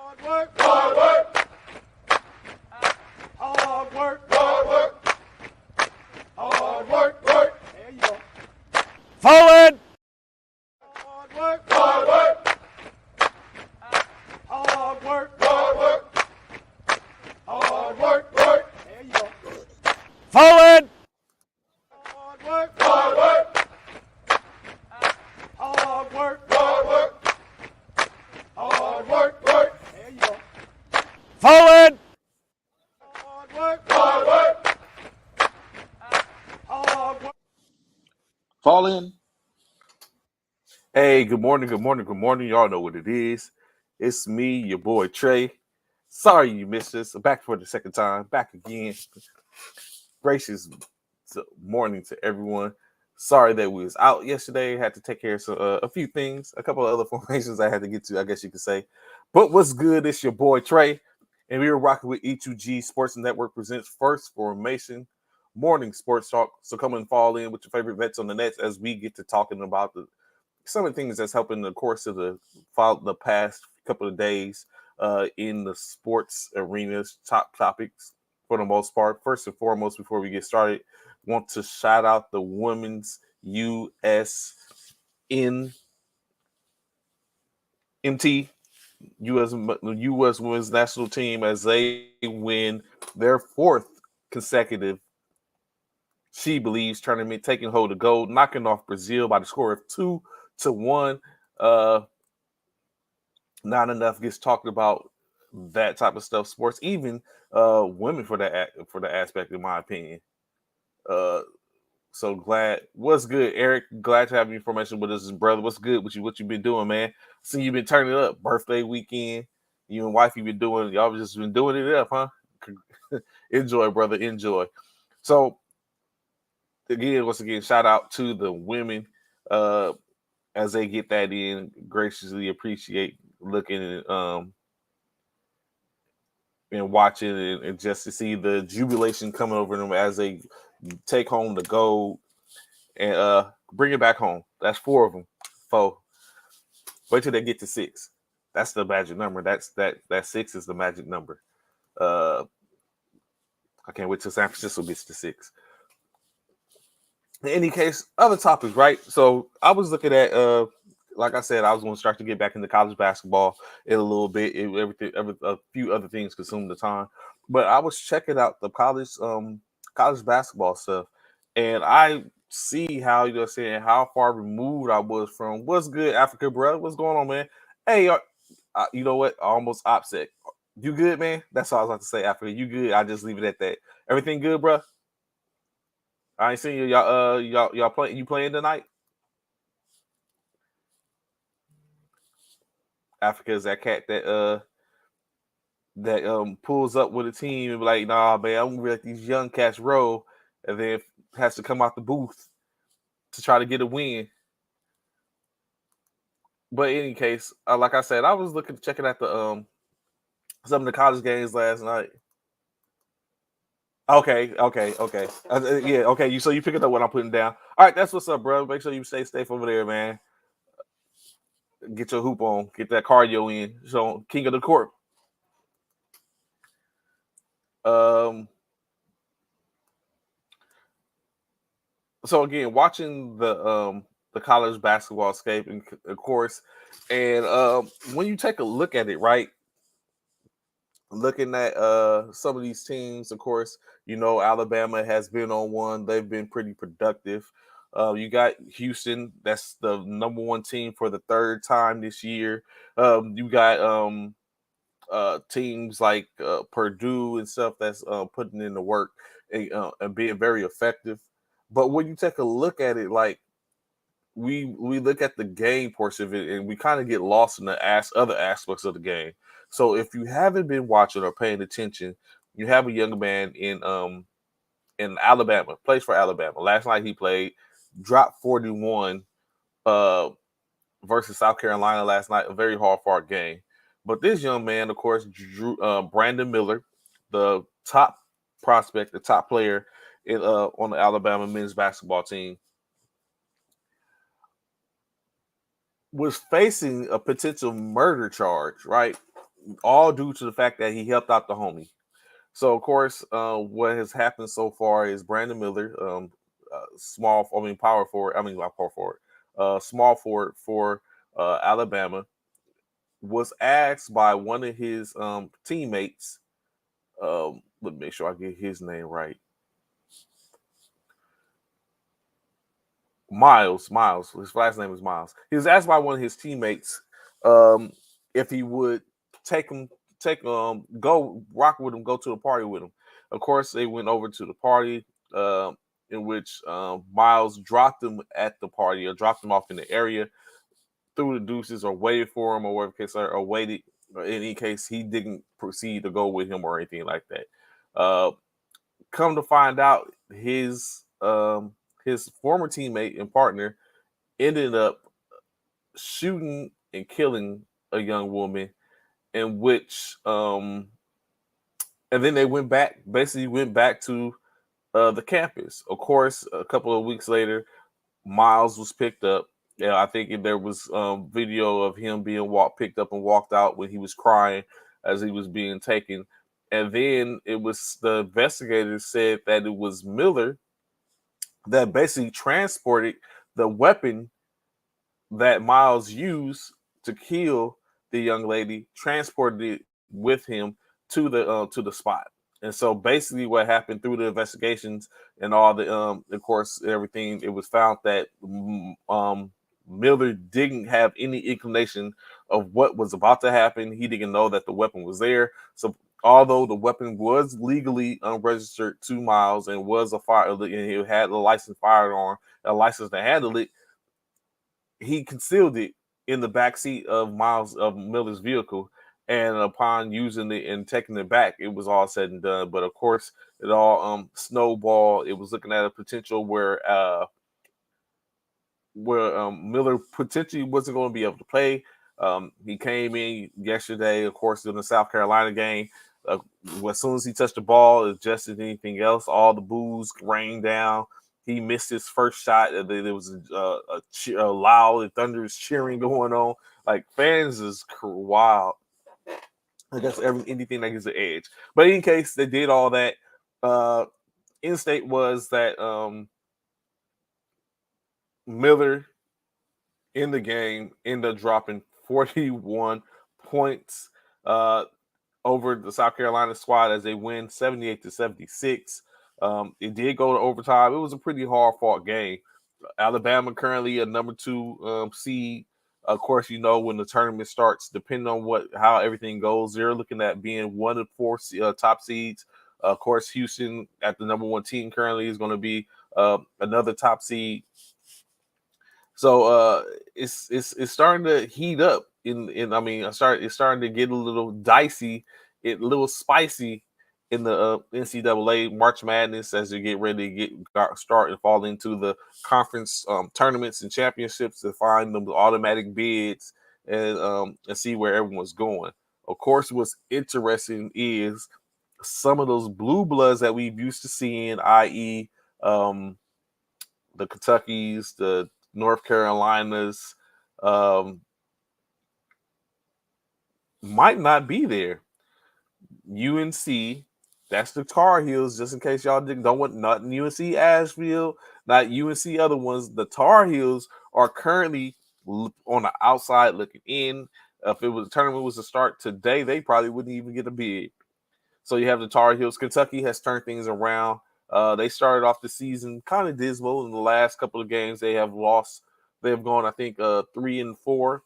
Hard work. Hard work. Hard work. Hard work. Work. There you go. Forward. Hard work. Hard work. Hard work. Hard work. Hard work. Work. There you go. Forward. Hard work. Hard work. Hard work. Hard work. Hard work. Work. There you go. Forward. Hard work. Hard work. Hard work. Fall in. Hey, good morning, good morning, good morning. Y'all know what it is. It's me, your boy Trey. Sorry you missed us. I'm back for the second time. Back again. Gracious morning to everyone. Sorry that we was out yesterday. Had to take care of a few things. A couple of other formations I had to get to, I guess you could say. But what's good? It's your boy Trey. And we were rocking with E2G Sports Network presents First Formation Morning Sports Talk. So come and fall in with your favorite vets on the nets as we get to talking about some of the things that's helping the course of the past couple of days in the sports arenas, top topics for the most part. First and foremost, before we get started, want to shout out the women's U.S. U.S. women's national team as they win their fourth consecutive, she believes, tournament, taking hold of gold, knocking off Brazil by the score of 2-1. Not enough gets talked about that type of stuff. Sports, even women for the aspect, in my opinion. So glad. What's good, Eric? Glad to have your information with us, brother. What's good with you? What you been doing, man? See, you been turning it up. Birthday weekend. You and wifey been doing. Y'all just been doing it up, huh? Enjoy, brother. Enjoy. So once again, shout out to the women as they get that in. Graciously appreciate looking and watching and just to see the jubilation coming over them as they take home the gold and bring it back home. That's 4 of them. 4. Wait till they get to 6. That's the magic number. That 6 is the magic number. I can't wait till San Francisco gets to 6. In any case, other topics, right? So I was looking at, like I said, I was going to start to get back into college basketball in a little bit. A few other things consumed the time, but I was checking out the college basketball stuff, and I see how you're saying how far removed I was from what's good, Africa, bro. What's going on, man? Hey, you know what? I almost upset. You good, man? That's all I was about to say, Africa. You good? I just leave it at that. Everything good, bro? I ain't seen you. Y'all playing? You playing tonight? Africa is that cat that pulls up with a team and be like, nah, man, I'm gonna let these young cats roll, and then has to come out the booth to try to get a win. But in any case, like I said, I was checking out the some of the college games last night. Okay. Yeah, okay. You picking up what I'm putting down. All right, that's what's up, bro. Make sure you stay safe over there, man. Get your hoop on, get that cardio in. So, king of the court. So again, watching the college basketball scape, and of course, and when you take a look at it, right? Looking at some of these teams, of course, you know, Alabama has been on one. They've been pretty productive. You got Houston, that's the number 1 team for the 3rd time this year. You got teams like Purdue and stuff that's putting in the work and being very effective. But when you take a look at it, like we look at the game portion of it, and we kind of get lost in the other aspects of the game. So if you haven't been watching or paying attention, you have a young man in Alabama, plays for Alabama. Last night he played, dropped 41 versus South Carolina last night, a very hard-fought game. But this young man, of course, Brandon Miller, the top prospect, the top player on the Alabama men's basketball team, was facing a potential murder charge, right? all due to the fact that he helped out the homie. So of course, what has happened so far is Brandon Miller, power forward. I mean, not power forward, small forward for Alabama, was asked by one of his teammates. Let me make sure I get his name right. Miles. His last name is Miles. He was asked by one of his teammates um, if he would take him, go rock with him, go to the party with him. Of course, they went over to the party, in which Miles dropped him at the party or dropped him off in the area, threw the deuces or waited for him or whatever case, or waited. Or in any case, he didn't proceed to go with him or anything like that. Come to find out, his former teammate and partner ended up shooting and killing a young woman, in which and then they went back to the campus. Of course, a couple of weeks later, Miles was picked up. Yeah, I think there was video of him being picked up and walked out when he was crying as he was being taken. And then it was the investigators said that it was Miller that basically transported the weapon that Miles used to kill the young lady, transported it with him to the spot. And so basically what happened through the investigations and all the of course everything, it was found that Miller didn't have any inclination of what was about to happen. He didn't know that the weapon was there. So although the weapon was legally unregistered to Miles and was a fire, and he had a licensed firearm, a license to handle it, he concealed it in the back seat of Miller's vehicle. And upon using it and taking it back, it was all said and done. But of course, it all snowballed. It was looking at a potential where Miller potentially wasn't going to be able to play. He came in yesterday, of course, in the South Carolina game. As soon as he touched the ball, it's just as anything else. All the boos rained down. He missed his first shot. There was a loud and thunderous cheering going on. Like, fans is wild. I guess anything that gives an edge. But in case they did all that, in state was that Miller in the game ended up dropping 41 points over the South Carolina squad as they win 78-76. It did go to overtime. It was a pretty hard fought game. Alabama currently a number 2 seed. Of course, when the tournament starts, depending on how everything goes, they're looking at being 1 of 4 top seeds. Of course, Houston at the number 1 team currently is going to be another top seed. So it's starting to heat up. It's starting to get a little dicey, a little spicy in the NCAA March Madness as you get ready to start and fall into the conference tournaments and championships to find the automatic bids and see where everyone's going. Of course, what's interesting is some of those blue bloods that we've used to seeing, i.e., the Kentuckys, the North Carolinas, might not be there. UNC, that's the Tar Heels, just in case y'all don't want nothing UNC Asheville, not UNC other ones. The Tar Heels are currently on the outside looking in. If the tournament was to start today, they probably wouldn't even get a bid. So you have the Tar Heels. Kentucky has turned things around. They started off the season kind of dismal. In the last couple of games, they have lost. They have gone, I think, 3-4.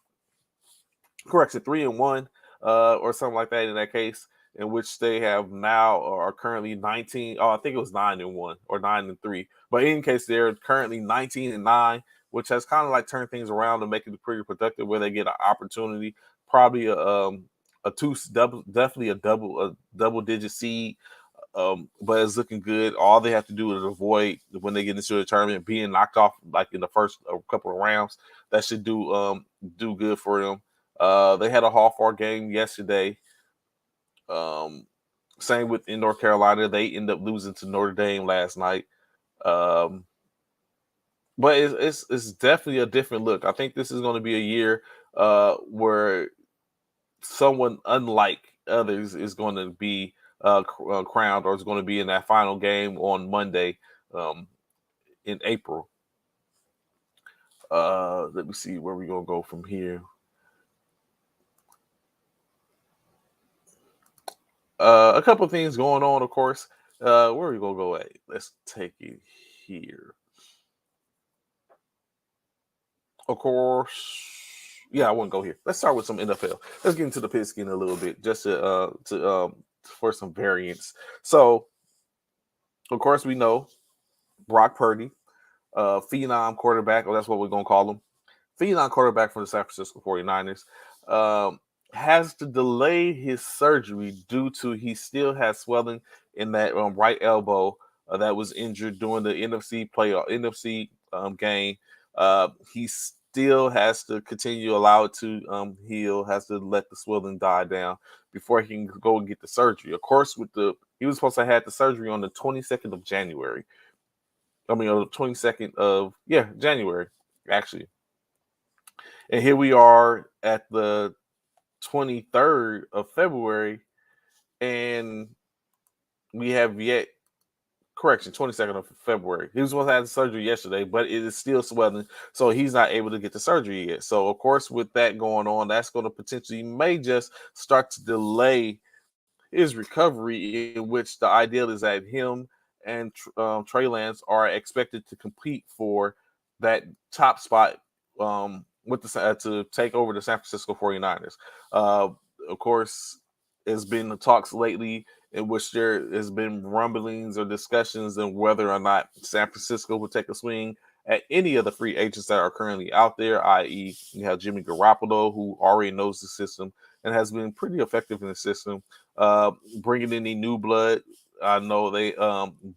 Correction, 3-1, or something like that. In that case, in which they have now are currently 19. Oh, I think it was 9-1 or 9-3. But in case they're currently 19-9, which has kind of like turned things around to make it pretty productive, where they get an opportunity, probably definitely a double digit seed. But it's looking good. All they have to do is avoid, when they get into the tournament, being knocked off like in the first couple of rounds. That should do good for them. They had a Hawthorne game yesterday. Same with in North Carolina. They end up losing to Notre Dame last night. But it's definitely a different look. I think this is going to be a year where someone unlike others is going to be crowned, or is going to be in that final game on Monday in April. Let me see where we're going to go from here. A couple of things going on, of course. Where are we going to go at? Let's take it here. Of course, yeah, I wouldn't go here. Let's start with some NFL. Let's get into the pigskin a little bit, just to for some variance. So, of course, we know Brock Purdy, phenom quarterback, or that's what we're gonna call him, phenom quarterback from the San Francisco 49ers, has to delay his surgery due to he still has swelling in that right elbow that was injured during the NFC game. He still has to continue allow it to heal, has to let the swelling die down before he can go and get the surgery. Of course, he was supposed to have the surgery on the 22nd of January. I mean, on the 22nd of January, actually. And here we are at the 23rd of February, and we have 22nd of February. He was supposed to have the surgery yesterday, but it is still swelling, so he's not able to get the surgery yet. So, of course, with that going on, that's going to potentially may just start to delay his recovery, in which the ideal is that him and Trey Lance are expected to compete for that top spot with to take over the San Francisco 49ers. Of course, there's been talks lately in which there has been rumblings or discussions on whether or not San Francisco would take a swing at any of the free agents that are currently out there, i.e., you have Jimmy Garoppolo, who already knows the system and has been pretty effective in the system. Bringing in any new blood. I know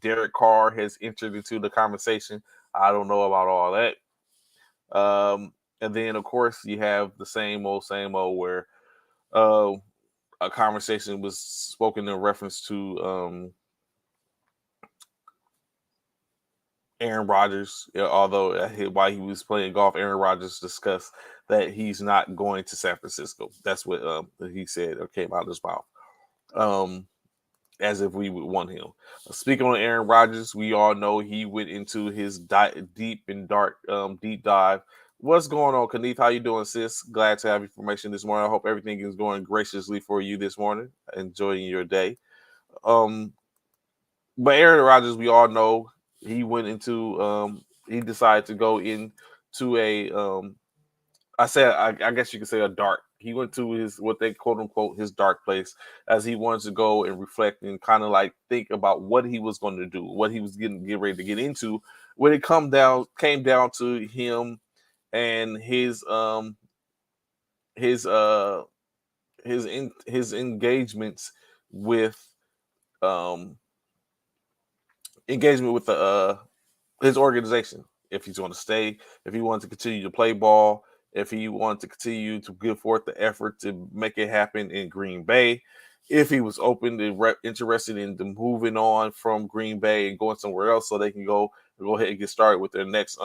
Derek Carr has entered into the conversation. I don't know about all that. And then, of course, you have the same old where a conversation was spoken in reference to Aaron Rodgers. Although while he was playing golf, Aaron Rodgers discussed that he's not going to San Francisco. That's what he said or came out of his mouth. As if we would want him. Speaking on Aaron Rodgers, we all know he went into his deep dive. What's going on, Kanith? How you doing, sis? Glad to have information this morning. I hope everything is going graciously for you this morning. Enjoying your day. But Aaron Rodgers, we all know he went into he decided to go into a I guess you could say a dark. He went to his what they quote unquote his dark place, as he wanted to go and reflect and kind of like think about what he was going to do, what he was getting ready to get into. When it came down to him and his engagements with his organization. If he's going to stay, if he wants to continue to play ball, if he wanted to continue to give forth the effort to make it happen in Green Bay, if he was open and interested in moving on from Green Bay and going somewhere else so they can go ahead and get started with their next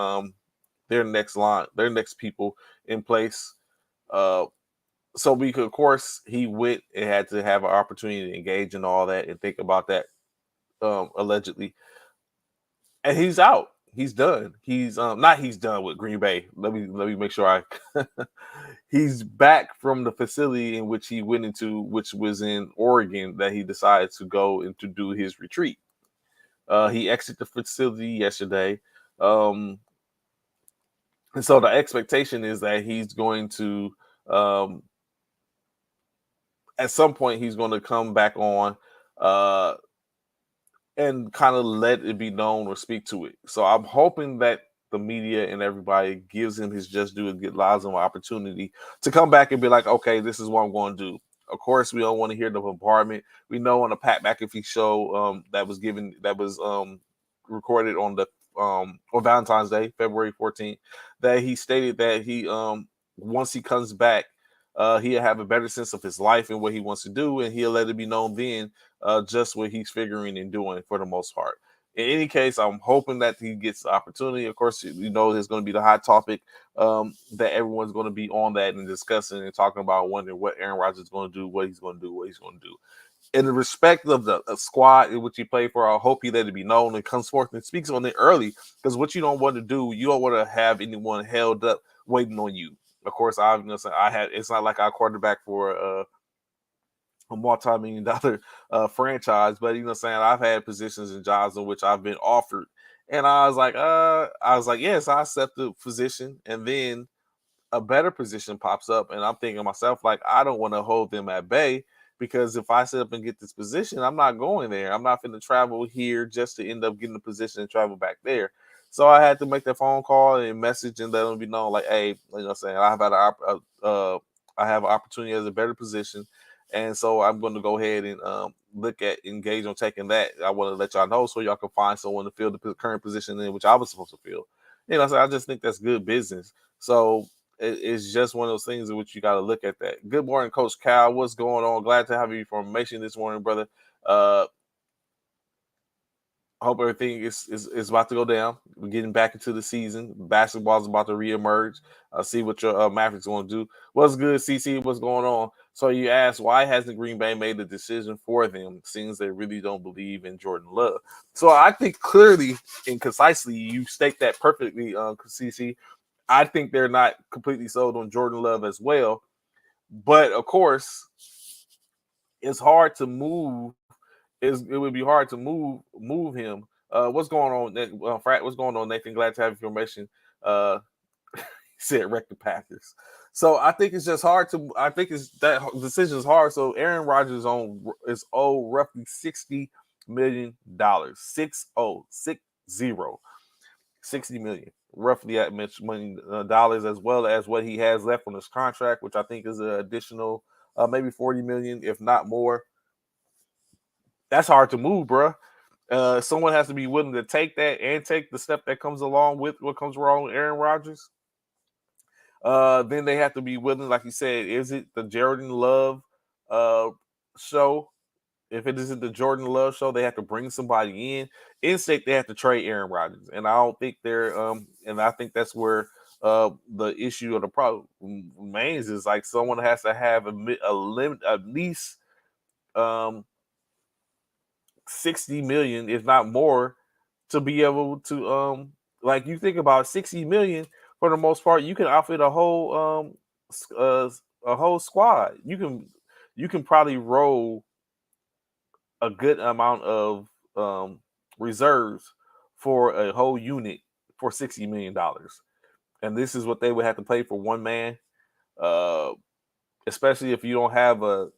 people in place. So we could, of course, he went and had to have an opportunity to engage in all that and think about that allegedly. And he's out. He's done. He's he's done with Green Bay. Let me make sure he's back from the facility in which he went into, which was in Oregon, that he decided to go and to do his retreat. He exited the facility yesterday. And so the expectation is that he's going to at some point he's going to come back on and kind of let it be known or speak to it. So I'm hoping that the media and everybody gives him his just due and allows him an opportunity to come back and be like, okay, this is what I'm going to do. Of course, we don't want to hear the bombardment. We know on the Pat McAfee show that was recorded on on Valentine's Day, February 14th, that he stated that he once he comes back, he'll have a better sense of his life and what he wants to do, and he'll let it be known then just what he's figuring and doing for the most part. in any case, I'm hoping that he gets the opportunity. Of course, there's going to be the hot topic that everyone's going to be on that and discussing and talking about, wondering what Aaron Rodgers is going to do, what he's going to do, what he's going to do. In the respect of the squad in which he played for, I hope he let it be known and comes forth and speaks on it early, because what you don't want to do, you don't want to have anyone held up waiting on you. Of course, it's not like our quarterback for a multi-million-dollar franchise, but I've had positions and jobs in which I've been offered, and I was like, yes, I accept the position, and then a better position pops up, and I'm thinking to myself, like, I don't want to hold them at bay, because if I sit up and get this position, I'm not going there. I'm not going to travel here just to end up getting the position and travel back there. So I had to make that phone call and message and let them be known, like, hey, I have an opportunity as a better position, and so I'm going to go ahead and engage on taking that. I want to let y'all know so y'all can find someone to fill the current position in which I was supposed to fill. So I just think that's good business. So it's just one of those things in which you got to look at that. Good morning, Coach Cal. What's going on? Glad to have you for information this morning, brother. Hope everything is about to go down. We're getting back into the season. Basketball's about to reemerge. See what your Mavericks going to do. What's good, CC? What's going on? So you asked, why hasn't Green Bay made the decision for them, since they really don't believe in Jordan Love? So I think clearly and concisely you state that perfectly, CC. I think they're not completely sold on Jordan Love as well. But of course, it's hard to move. It would be hard to move him. What's going on, Frat? What's going on, Nathan? Glad to have information. He said wreck the Packers. So I think it's just hard to. I think it's that decision is hard. So Aaron Rodgers is owed roughly $60 million. 60 million, roughly that much money, dollars, as well as what he has left on his contract, which I think is an additional maybe 40 million, if not more. That's hard to move, bro. Someone has to be willing to take that and take the step that comes along with what comes wrong with Aaron Rodgers. Then they have to be willing, like you said, is it the Jordan Love show? If it isn't the Jordan Love show, they have to bring somebody in. Instinct, they have to trade Aaron Rodgers, and I don't think they're. And I think that's where the issue or the problem remains, is like someone has to have a limit, at least 60 million, if not more, to be able to like, you think about 60 million, for the most part, you can outfit a whole squad. You can probably roll a good amount of reserves for a whole unit for $60 million. And this is what they would have to pay for one man, especially if you don't have a.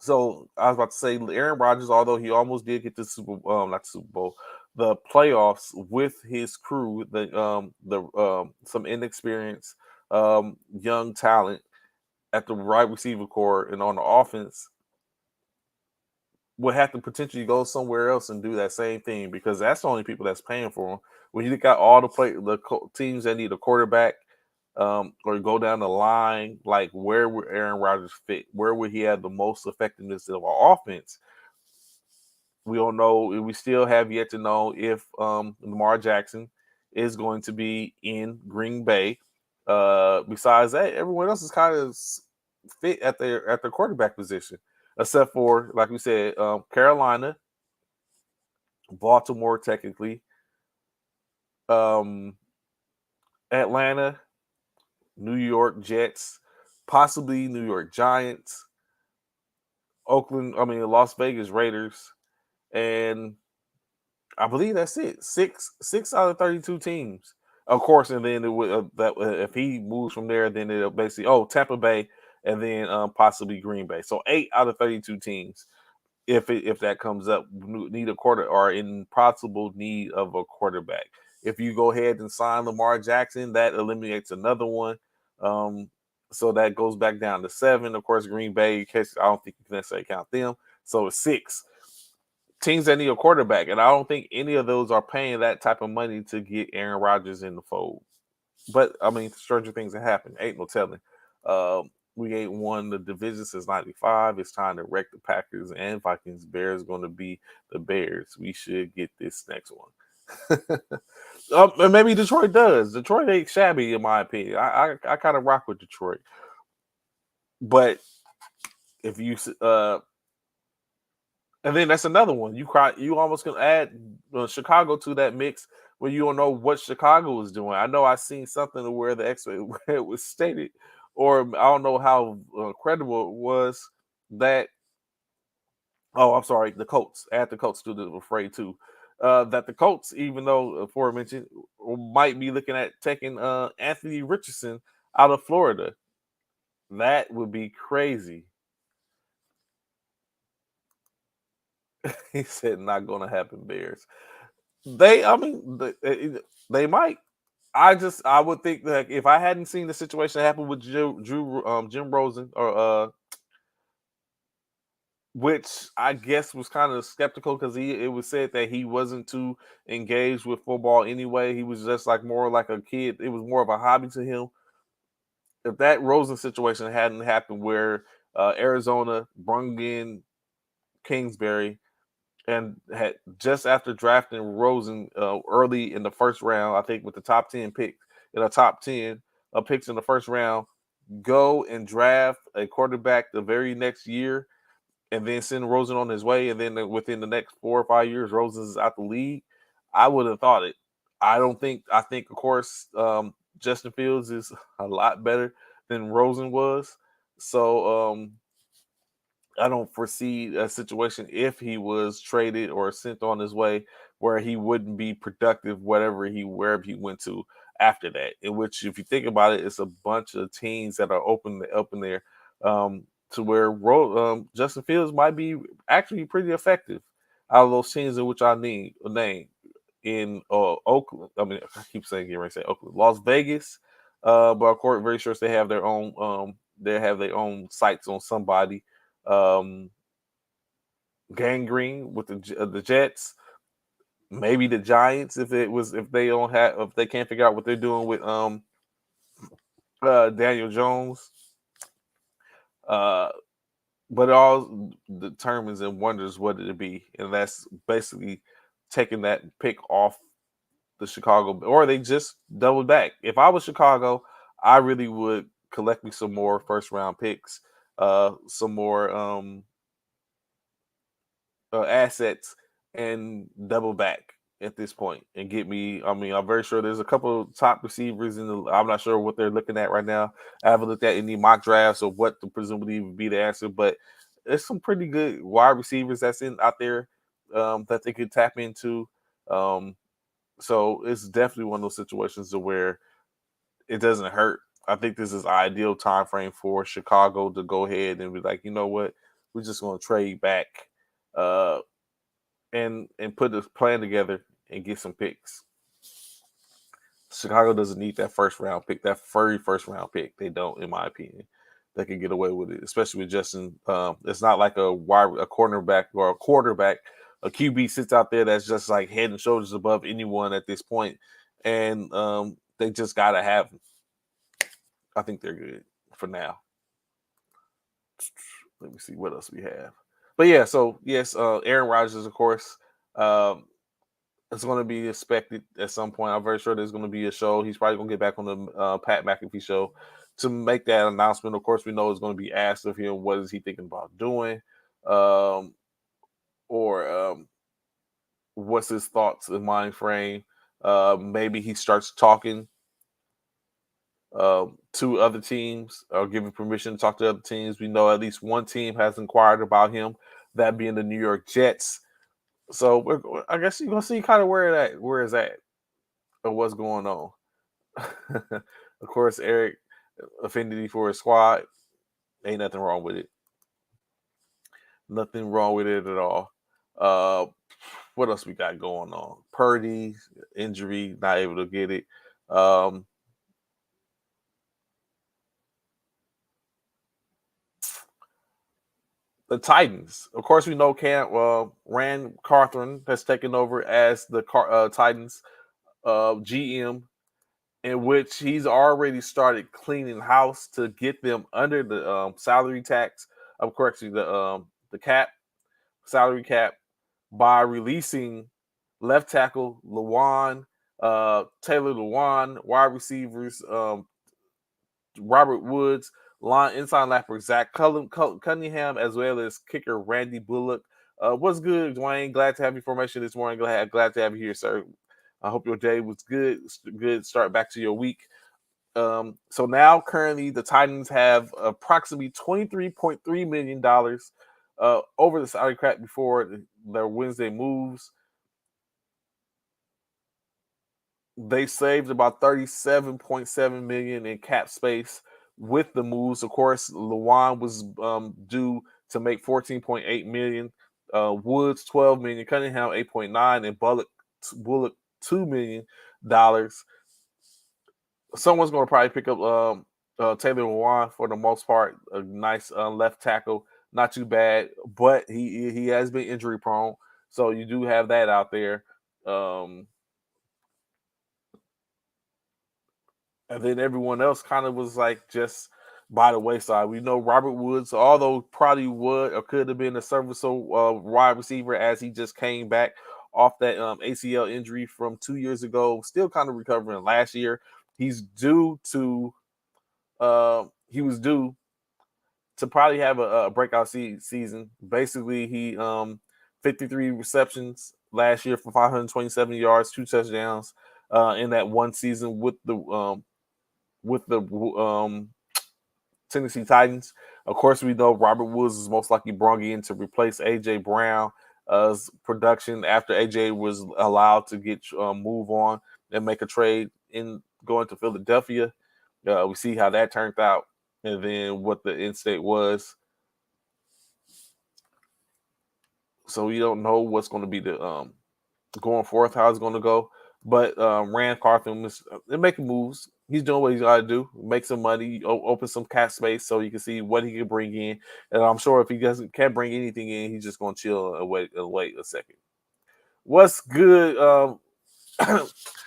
So I was about to say, Aaron Rodgers, although he almost did get the not Super Bowl, the playoffs with his crew, some inexperienced young talent at the wide receiver core and on the offense, would have to potentially go somewhere else and do that same thing, because that's the only people that's paying for them. When you got all the teams that need a quarterback, or go down the line, like, where would Aaron Rodgers fit? Where would he have the most effectiveness of our offense? We don't know. We still have yet to know if Lamar Jackson is going to be in Green Bay. Besides that, everyone else is kind of fit at their quarterback position, except for, like we said, Carolina, Baltimore, technically, Atlanta, New York Jets, possibly New York Giants, Las Vegas Raiders, and I believe that's it. Six out of 32 teams, of course. And then if he moves from there, then it'll basically Tampa Bay, and then possibly Green Bay. So 8 out of 32 teams, if that comes up, need a quarter or in possible need of a quarterback. If you go ahead and sign Lamar Jackson, that eliminates another one. So that goes back down to 7. Of course, Green Bay, in case I don't think you can necessarily count them. So it's 6 teams that need a quarterback, and I don't think any of those are paying that type of money to get Aaron Rodgers in the fold. But I mean, stranger things have happened. Ain't no telling. We ain't won the division since '95. It's time to wreck the Packers and Vikings. Bears going to be the Bears. We should get this next one. And maybe Detroit does. Detroit ain't shabby in my opinion. I kind of rock with Detroit, but if you and then that's another one. You almost can add Chicago to that mix where you don't know what Chicago is doing. I know I seen something where where it was stated, or I don't know how credible it was that. Oh, I'm sorry. The Colts. Add the Colts to the afraid too. That the Colts, even though aforementioned, might be looking at taking Anthony Richardson out of Florida. That would be crazy. He said, "Not going to happen, Bears." I mean, they might. I would think that if I hadn't seen the situation happen with Jim Rosen, or which I guess was kind of skeptical because it was said that he wasn't too engaged with football anyway. He was just like more like a kid. It was more of a hobby to him. If that Rosen situation hadn't happened, where Arizona brung in Kingsbury and had just after drafting Rosen early in the first round, I think with the top 10 pick in the top 10 picks in the first round, go and draft a quarterback the very next year and then send Rosen on his way, and then within the next 4 or 5 years, Rosen's out the league. I would have thought it. I think, of course, Justin Fields is a lot better than Rosen was. So I don't foresee a situation if he was traded or sent on his way where he wouldn't be productive, wherever he went to after that. In which, if you think about it, it's a bunch of teams that are open there, to where Justin Fields might be actually pretty effective out of those teams in which I name in Oakland. I mean, I keep saying here, I say Oakland, Las Vegas. But of course, very sure they have their own. They have their own sights on somebody. um, Gangrene with the Jets, maybe the Giants if they can't figure out what they're doing with Daniel Jones. Uh, but it all determines and wonders what it be, and that's basically taking that pick off the Chicago, or they just double back. If I was Chicago, I really would collect me some more first round picks, some more assets, and double back at this point and get me. I mean, I'm very sure there's a couple of top receivers in the. I'm not sure what they're looking at right now. I haven't looked at any mock drafts or what the presumably would be the answer, but there's some pretty good wide receivers that's in out there that they could tap into. Um, so it's definitely one of those situations to where it doesn't hurt. I think this is ideal time frame for Chicago to go ahead and be like, you know what, we're just going to trade back. Uh, and put a plan together and get some picks. Chicago doesn't need that first round pick, that very first round pick. They don't, in my opinion. They can get away with it, especially with Justin. It's not like a cornerback or a quarterback. A QB sits out there that's just like head and shoulders above anyone at this point, and they just gotta have them. I think they're good for now. Let me see what else we have. But yeah, so yes, Aaron Rodgers, of course. Um, it's going to be expected at some point. I'm very sure there's going to be a show. He's probably going to get back on the Pat McAfee show to make that announcement. Of course, we know it's going to be asked of him, what is he thinking about doing, or what's his thoughts and mind frame. Maybe he starts talking to other teams or giving permission to talk to other teams. We know at least one team has inquired about him, that being the New York Jets. So I guess you're gonna see kind of where is that or what's going on. Of course, Eric, affinity for his squad, ain't nothing wrong with it. Nothing wrong with it at all. Uh, what else we got going on? Purdy injury, not able to get it. Um, the Titans, of course, we know Rand Carthon has taken over as the Titans GM. in which he's already started cleaning house to get them under the salary tax. Of course, the cap salary cap by releasing left tackle Taylor Lewan, wide receivers Robert Woods, inside lapper Zach Cunningham, as well as kicker Randy Bullock. What's good, Dwayne? Glad to have you formation this morning. Glad to have you here, sir. I hope your day was good. Good start back to your week. So now, currently, the Titans have approximately $23.3 million over the salary cap before their Wednesday moves. They saved about $37.7 million in cap space with the moves. Of course, Lewan was due to make $14.8 million. Woods $12 million, Cunningham $8.9, and Bullock $2 million. Someone's going to probably pick up Taylor Lewan for the most part. A nice left tackle, not too bad, but he has been injury prone, so you do have that out there. And then everyone else kind of was like just by the wayside. We know Robert Woods, although probably would or could have been a serviceable wide receiver as he just came back off that ACL injury from 2 years ago, still kind of recovering last year. He was due to probably have a breakout season. Basically, he 53 receptions last year for 527 yards, 2 touchdowns in that one season with the Tennessee Titans. Of course, we know Robert Woods is most likely brought in to replace A.J. Brown's production after A.J. was allowed to get move on and make a trade in going to Philadelphia. We see how that turned out, and then what the end state was. So we don't know what's going to be the going forth, how it's going to go. But Rand Carthon is making moves. He's doing what he's got to do, make some money, open some cap space so you can see what he can bring in. And I'm sure if he can't bring anything in, he's just going to chill and wait a second. What's good,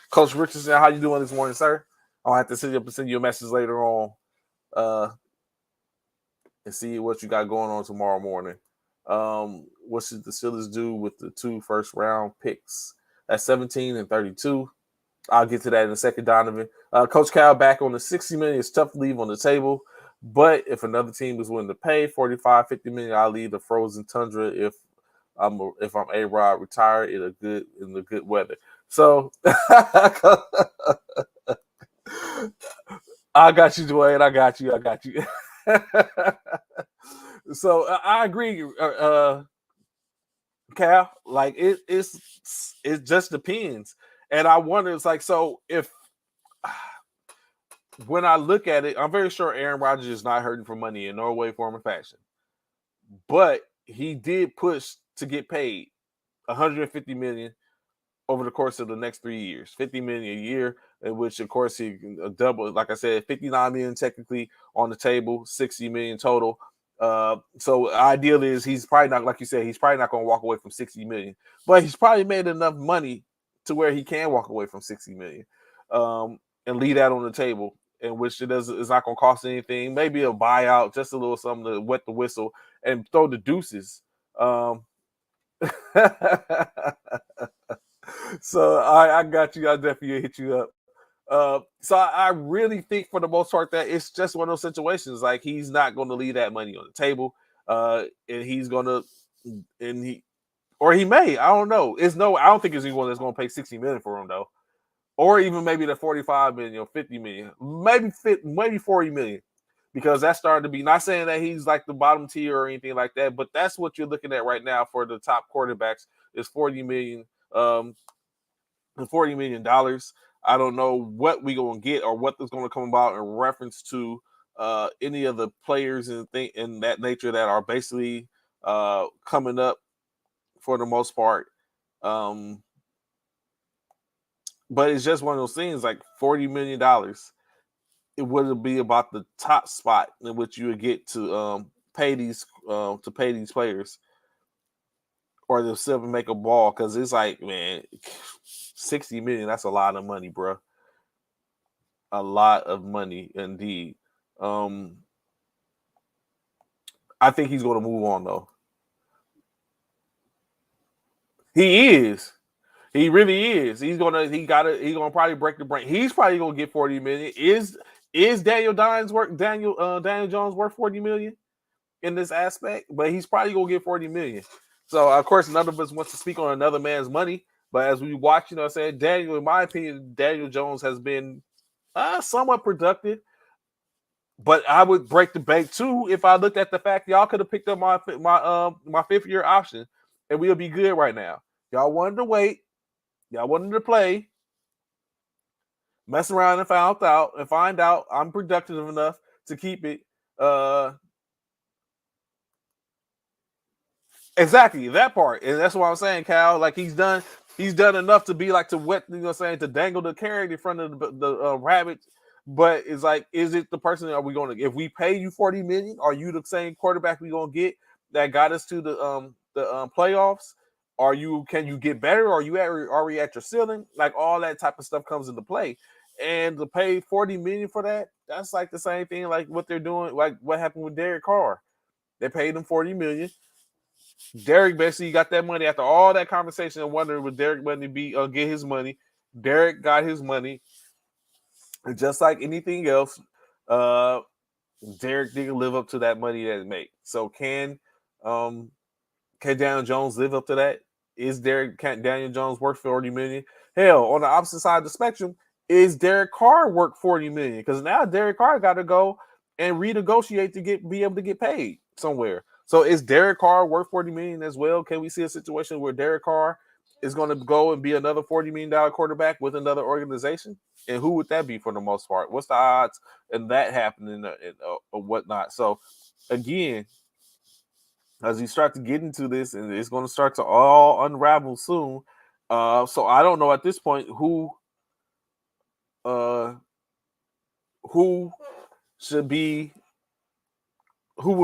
Coach Richardson? How you doing this morning, sir? I'll have to send you a message later on and see what you got going on tomorrow morning. What should the Steelers do with the 2 first-round picks at 17 and 32? I'll get to that in a second, Donovan. Coach Cal back on the $60 million. It's tough to leave on the table, but if another team is willing to pay $45-50 million, I'll leave the frozen tundra if I'm A-Rod retired in the good weather. So I got you, Dwayne. I got you. So I agree, Cal. Like it just depends. And I wonder, it's like, so if when I look at it, I'm very sure Aaron Rodgers is not hurting for money in no way, form, or fashion. But he did push to get paid $150 million over the course of the next 3 years, $50 million a year, in which of course he double, like I said, $59 million technically on the table, $60 million total. So ideally is he's probably not, like you said, he's probably not going to walk away from $60 million, but he's probably made enough money to where he can walk away from $60 million and leave that on the table, in which it's not going to cost anything. Maybe a buyout, just a little something to wet the whistle and throw the deuces. So I got you. I definitely hit you up. So I really think for the most part that it's just one of those situations. Like he's not going to leave that money on the table, and he's going to, or he may. I don't know. I don't think there's anyone that's going to pay $60 million for him though, or even maybe the $45 million or $50 million, maybe $40 million, because that's starting to be. Not saying that he's like the bottom tier or anything like that, but that's what you're looking at right now for the top quarterbacks is $40 million. $40 million. I don't know what we're going to get or what is going to come about in reference to any of the players and in that nature that are basically coming up for the most part. But it's just one of those things, like $40 million. It would be about the top spot in which you would get to pay these players, or they'll still make a ball, because it's like, man, $60 million, that's a lot of money, bro. a lot of money indeed. I think he's going to move on though. He is. He really is. He's gonna probably break the brain. He's probably gonna get 40 million. Is Daniel Jones worth 40 million in this aspect? But he's probably gonna get 40 million. So of course none of us wants to speak on another man's money. But as we watch, you know, saying Daniel, in my opinion, Daniel Jones has been somewhat productive. But I would break the bank too if I looked at the fact y'all could have picked up my 5th-year option and we'll be good right now. Y'all wanted to wait. Y'all wanted to play, mess around and find out I'm productive enough to keep it. Exactly that part, and that's what I'm saying, Cal. Like he's done enough to be like to wet, you know, what I'm saying, to dangle the carrot in front of the rabbit. But it's like, is it the person? Are we going to? If we pay you 40 million, are you the same quarterback we gonna get that got us to the playoffs? Can you get better? Are you already at your ceiling? Like all that type of stuff comes into play, and to pay 40 million for that's like the same thing like what they're doing, like what happened with Derek Carr. They paid him 40 million. Derek basically got that money after all that conversation and wondering would Derek money be get his money. Derek got his money, and just like anything else, Derek didn't live up to that money that he made. So can Daniel Jones live up to that? Is Daniel Jones worth 40 million? Hell, on the opposite side of the spectrum, is Derek Carr worth 40 million? Because now Derek Carr got to go and renegotiate to be able to get paid somewhere. So is Derek Carr worth 40 million as well? Can we see a situation where Derek Carr is going to go and be another $40 million quarterback with another organization? And who would that be for the most part? What's the odds in that happening or whatnot? So again, as you start to get into this, and it's going to start to all unravel soon. So I don't know at this point who would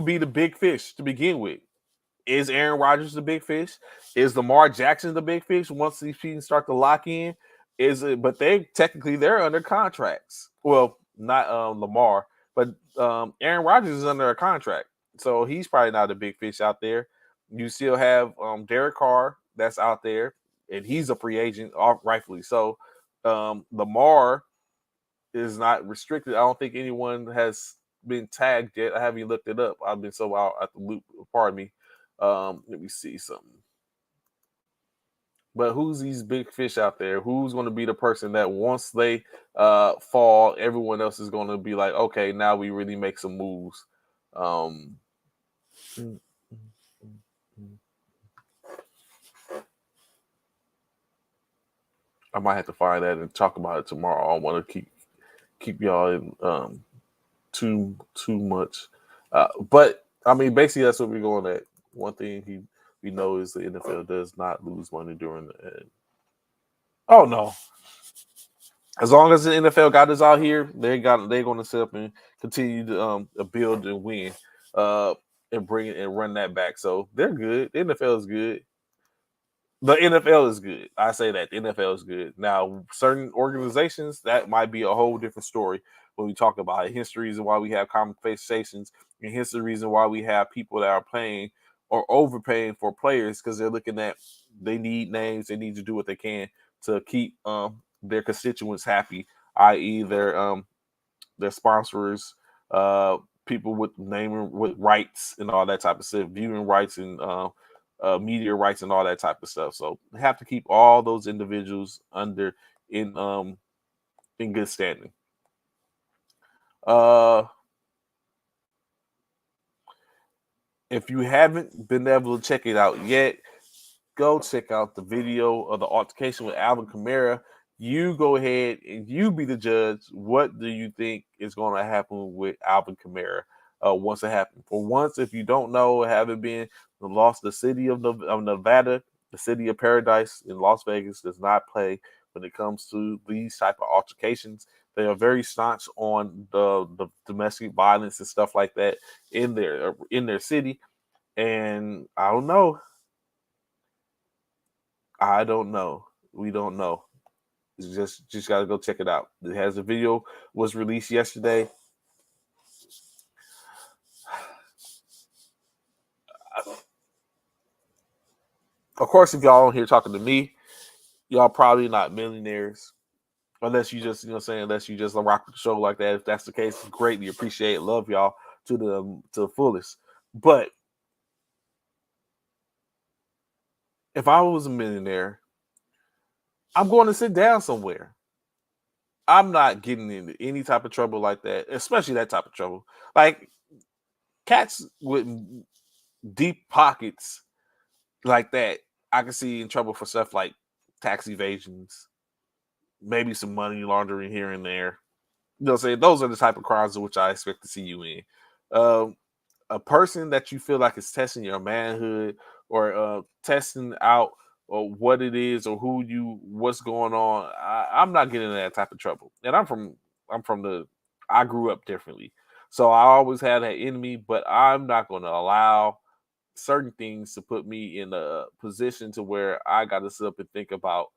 be the big fish to begin with. Is Aaron Rodgers the big fish? Is Lamar Jackson the big fish once these teams start to lock in? Is it? But they're under contracts. Well, not Lamar, but Aaron Rodgers is under a contract, so he's probably not a big fish out there. You still have Derek Carr that's out there, and he's a free agent, rightfully so. Lamar is not restricted. I don't think anyone has been tagged yet. I haven't looked it up. I've been so out at the loop. Pardon me. Let me see something. But who's these big fish out there? Who's going to be the person that once they fall, everyone else is going to be like, okay, now we really make some moves. I might have to find that and talk about it tomorrow. I don't want to keep y'all in too much. But I mean, basically, that's what we're going at. One thing we know is the NFL does not lose money during the end. Oh no! As long as the NFL got us out here, they're going to sit up and continue to build and win, and bring it and run that back. So they're good. The NFL is good. The NFL is good. I say that the NFL is good. Now, certain organizations, that might be a whole different story when we talk about it. Hence the reason why we have conversations, and hence the reason why we have people that are paying or overpaying for players because they're looking at they need names, they need to do what they can to keep their constituents happy, i.e., their sponsors, people with naming with rights and all that type of stuff, viewing rights and media rights and all that type of stuff. So we have to keep all those individuals in good standing. If you haven't been able to check it out yet, go check out the video of the altercation with Alvin Kamara. You go ahead and you be the judge. What do you think is going to happen with Alvin Kamara once it happens? For once, if you don't know, having been lost, the city of Nevada, the city of paradise in Las Vegas does not play when it comes to these type of altercations. They are very staunch on the domestic violence and stuff like that in their city. And I don't know. We don't know. Just got to go check it out. It has a video was released yesterday. Of course, if y'all on here talking to me, y'all probably not millionaires. Unless you just, unless you just rock the show like that. If that's the case, greatly appreciate it. Love y'all to the fullest. But if I was a millionaire, I'm going to sit down somewhere. I'm not getting into any type of trouble like that, especially that type of trouble. Like cats with deep pockets like that, I can see in trouble for stuff like tax evasions, maybe some money laundering here and there. You know what I'm saying? Those are the type of crimes in which I expect to see you in. A person that you feel like is testing your manhood or testing out or what it is or what's going on. I'm not getting in that type of trouble. And I grew up differently. So I always had that in me, but I'm not going to allow certain things to put me in a position to where I got to sit up and think about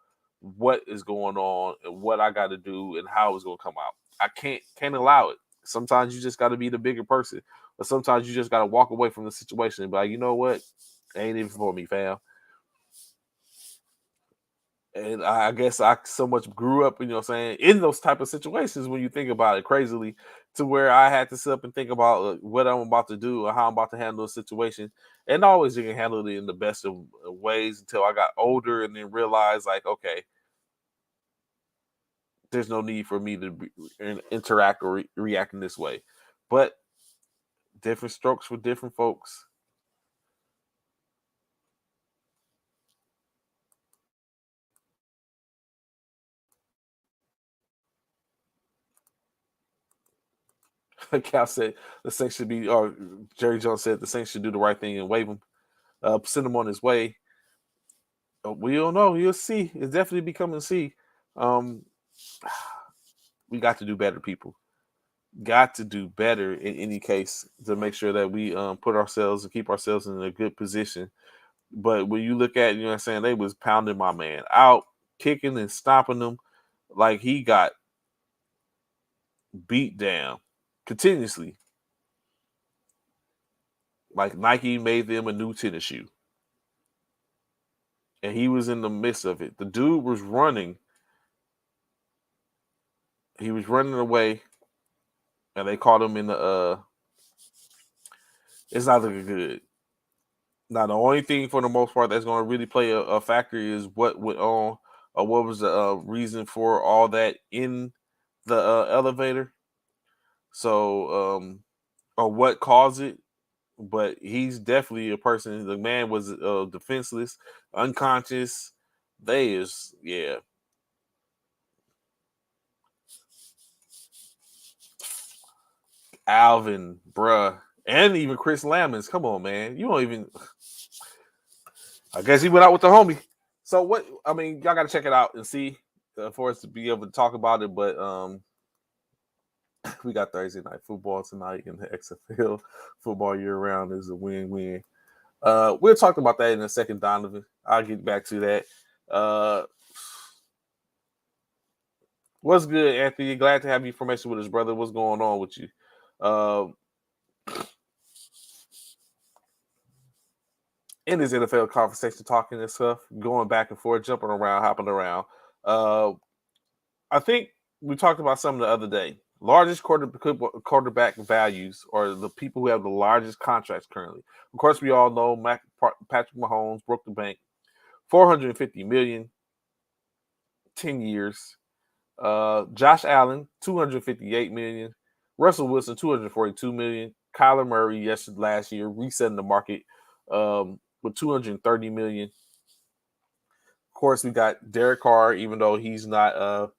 what is going on and what I got to do and how it's going to come out. I can't allow it. Sometimes you just got to be the bigger person, but sometimes you just got to walk away from the situation and be like, you know what, it ain't even for me, fam. And I guess I so much grew up, in those type of situations when you think about it crazily, to where I had to sit up and think about what I'm about to do or how I'm about to handle a situation. And I always didn't handle it in the best of ways until I got older and then realized, like, okay, there's no need for me to interact or react in this way. But different strokes for different folks. Cal said the Saints should be, or Jerry Jones said the Saints should do the right thing and waive him, send him on his way. We don't know. You'll see. It's definitely becoming see. We got to do better, people. Got to do better in any case to make sure that we put ourselves and keep ourselves in a good position. But when you look at, they was pounding my man out, kicking and stomping him like he got beat down continuously. Like Nike made them a new tennis shoe. And he was in the midst of it. The dude was running. He was running away. And they caught him in the it's not looking good. Now the only thing for the most part that's going to really play a factor is what went on or what was the reason for all that in the elevator. So or what caused it. But he's definitely a person. The man was defenseless, unconscious. Yeah. Alvin, bruh, and even Chris Lamons. Come on, man. You don't even. I guess he went out with the homie. So what? I mean, y'all got to check it out and see for us to be able to talk about it. But we got Thursday night football tonight in the XFL. Football year round is a win-win. We'll talk about that in a second, Donovan. I'll get back to that. What's good, Anthony? Glad to have you information with us, brother. What's going on with you? In this NFL conversation, talking and stuff, going back and forth, jumping around, hopping around. I think we talked about something the other day. Largest quarterback values or the people who have the largest contracts currently. Of course, we all know Patrick Mahomes broke the bank, $450 million, 10 years. Josh Allen, $258 million. Russell Wilson, $242 million. Kyler Murray, last year, resetting the market with $230 million. Of course, we got Derek Carr, even though he's not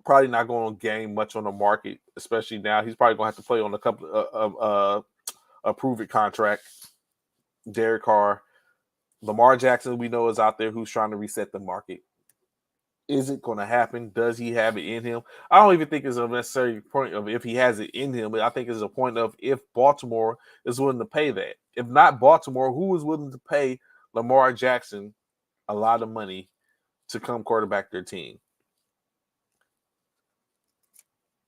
probably not going to gain much on the market, especially now. He's probably going to have to play on a couple of a prove-it contract. Derek Carr. Lamar Jackson, we know, is out there who's trying to reset the market. Is it going to happen? Does he have it in him? I don't even think it's a necessary point of if he has it in him, but I think it's a point of if Baltimore is willing to pay that. If not Baltimore, who is willing to pay Lamar Jackson a lot of money to come quarterback their team?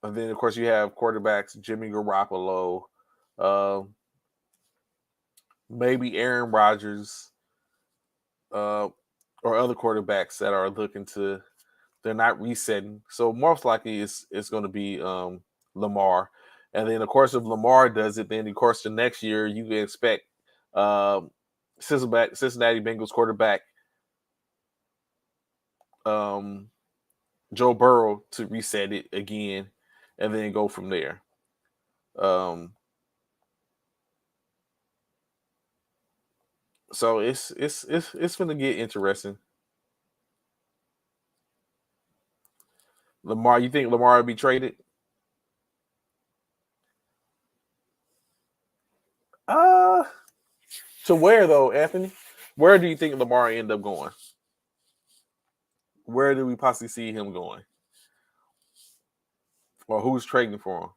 And then, of course, you have quarterbacks Jimmy Garoppolo, uh, maybe Aaron Rodgers, uh, or other quarterbacks that are looking to. They're not resetting, so most likely it's going to be Lamar. And then, of course, if Lamar does it, then of course the next year you can expect um, Cincinnati Bengals quarterback um, Joe Burrow to reset it again, and then go from there. Um, so it's going to get interesting. Lamar, you think Lamar will be traded? Uh, to where though, Anthony? Where do you think Lamar end up going? Where do we possibly see him going? Or who's trading for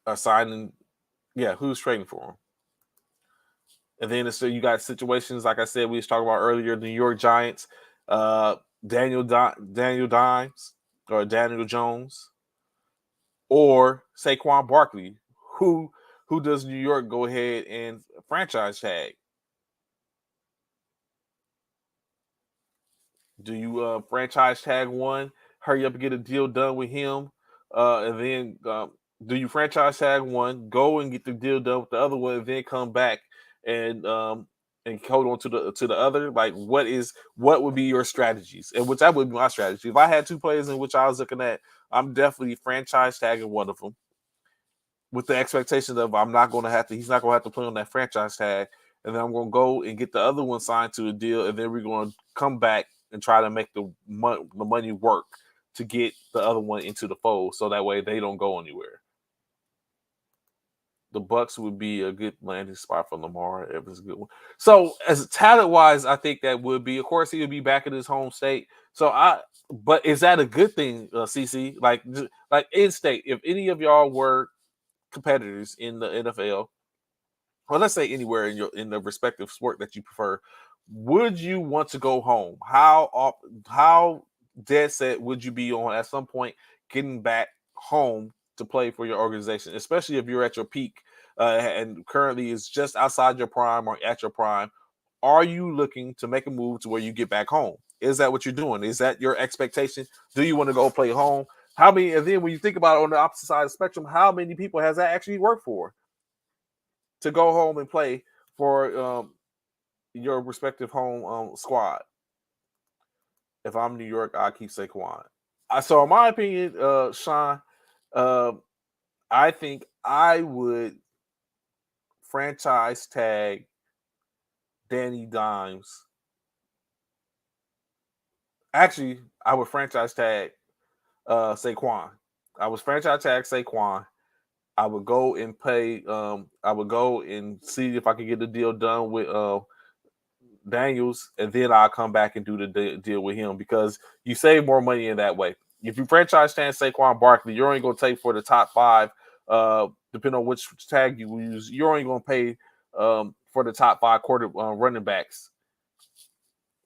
him? Signing, yeah, who's trading for him? And then so you got situations like I said we was talking about earlier. The New York Giants, uh, Daniel Dimes or Daniel Jones, or Saquon Barkley, who who does New York go ahead and franchise tag? Do you franchise tag one, hurry up and get a deal done with him, and then do you franchise tag one, go and get the deal done with the other one, and then come back and hold on to the other? Like, what would be your strategies? And which that would be my strategy. If I had two players in which I was looking at, I'm definitely franchise tagging one of them with the expectation of I'm not going to have to. He's not going to have to play on that franchise tag, and then I'm going to go and get the other one signed to a deal, and then we're going to come back and try to make the money work to get the other one into the fold, so that way they don't go anywhere. The Bucks would be a good landing spot for Lamar. If it's a good one. So, as talent wise, I think that would be. Of course, he would be back in his home state. But is that a good thing, CC? Like in state, if any of y'all were competitors in the NFL, well, let's say anywhere in the respective sport that you prefer, would you want to go home? How dead set would you be on at some point getting back home to play for your organization, especially if you're at your peak and currently is just outside your prime or at your prime? Are you looking to make a move to where you get back home? Is that what you're doing? Is that your expectation? Do you want to go play home? How many? And then when you think about it on the opposite side of the spectrum, how many people has that actually worked for to go home and play for your respective home squad? If I'm New York, I keep Saquon. So, in my opinion, Sean, uh, I think I would franchise tag Danny Dimes. Actually, I would franchise tag Saquon. I was franchise tag Saquon. I would go and pay. I would go and see if I could get the deal done with Daniels, and then I'll come back and do the deal with him because you save more money in that way. If you franchise tag Saquon Barkley, you're only going to take for the top five. Depending on which tag you use, you're only going to pay for the top five running backs,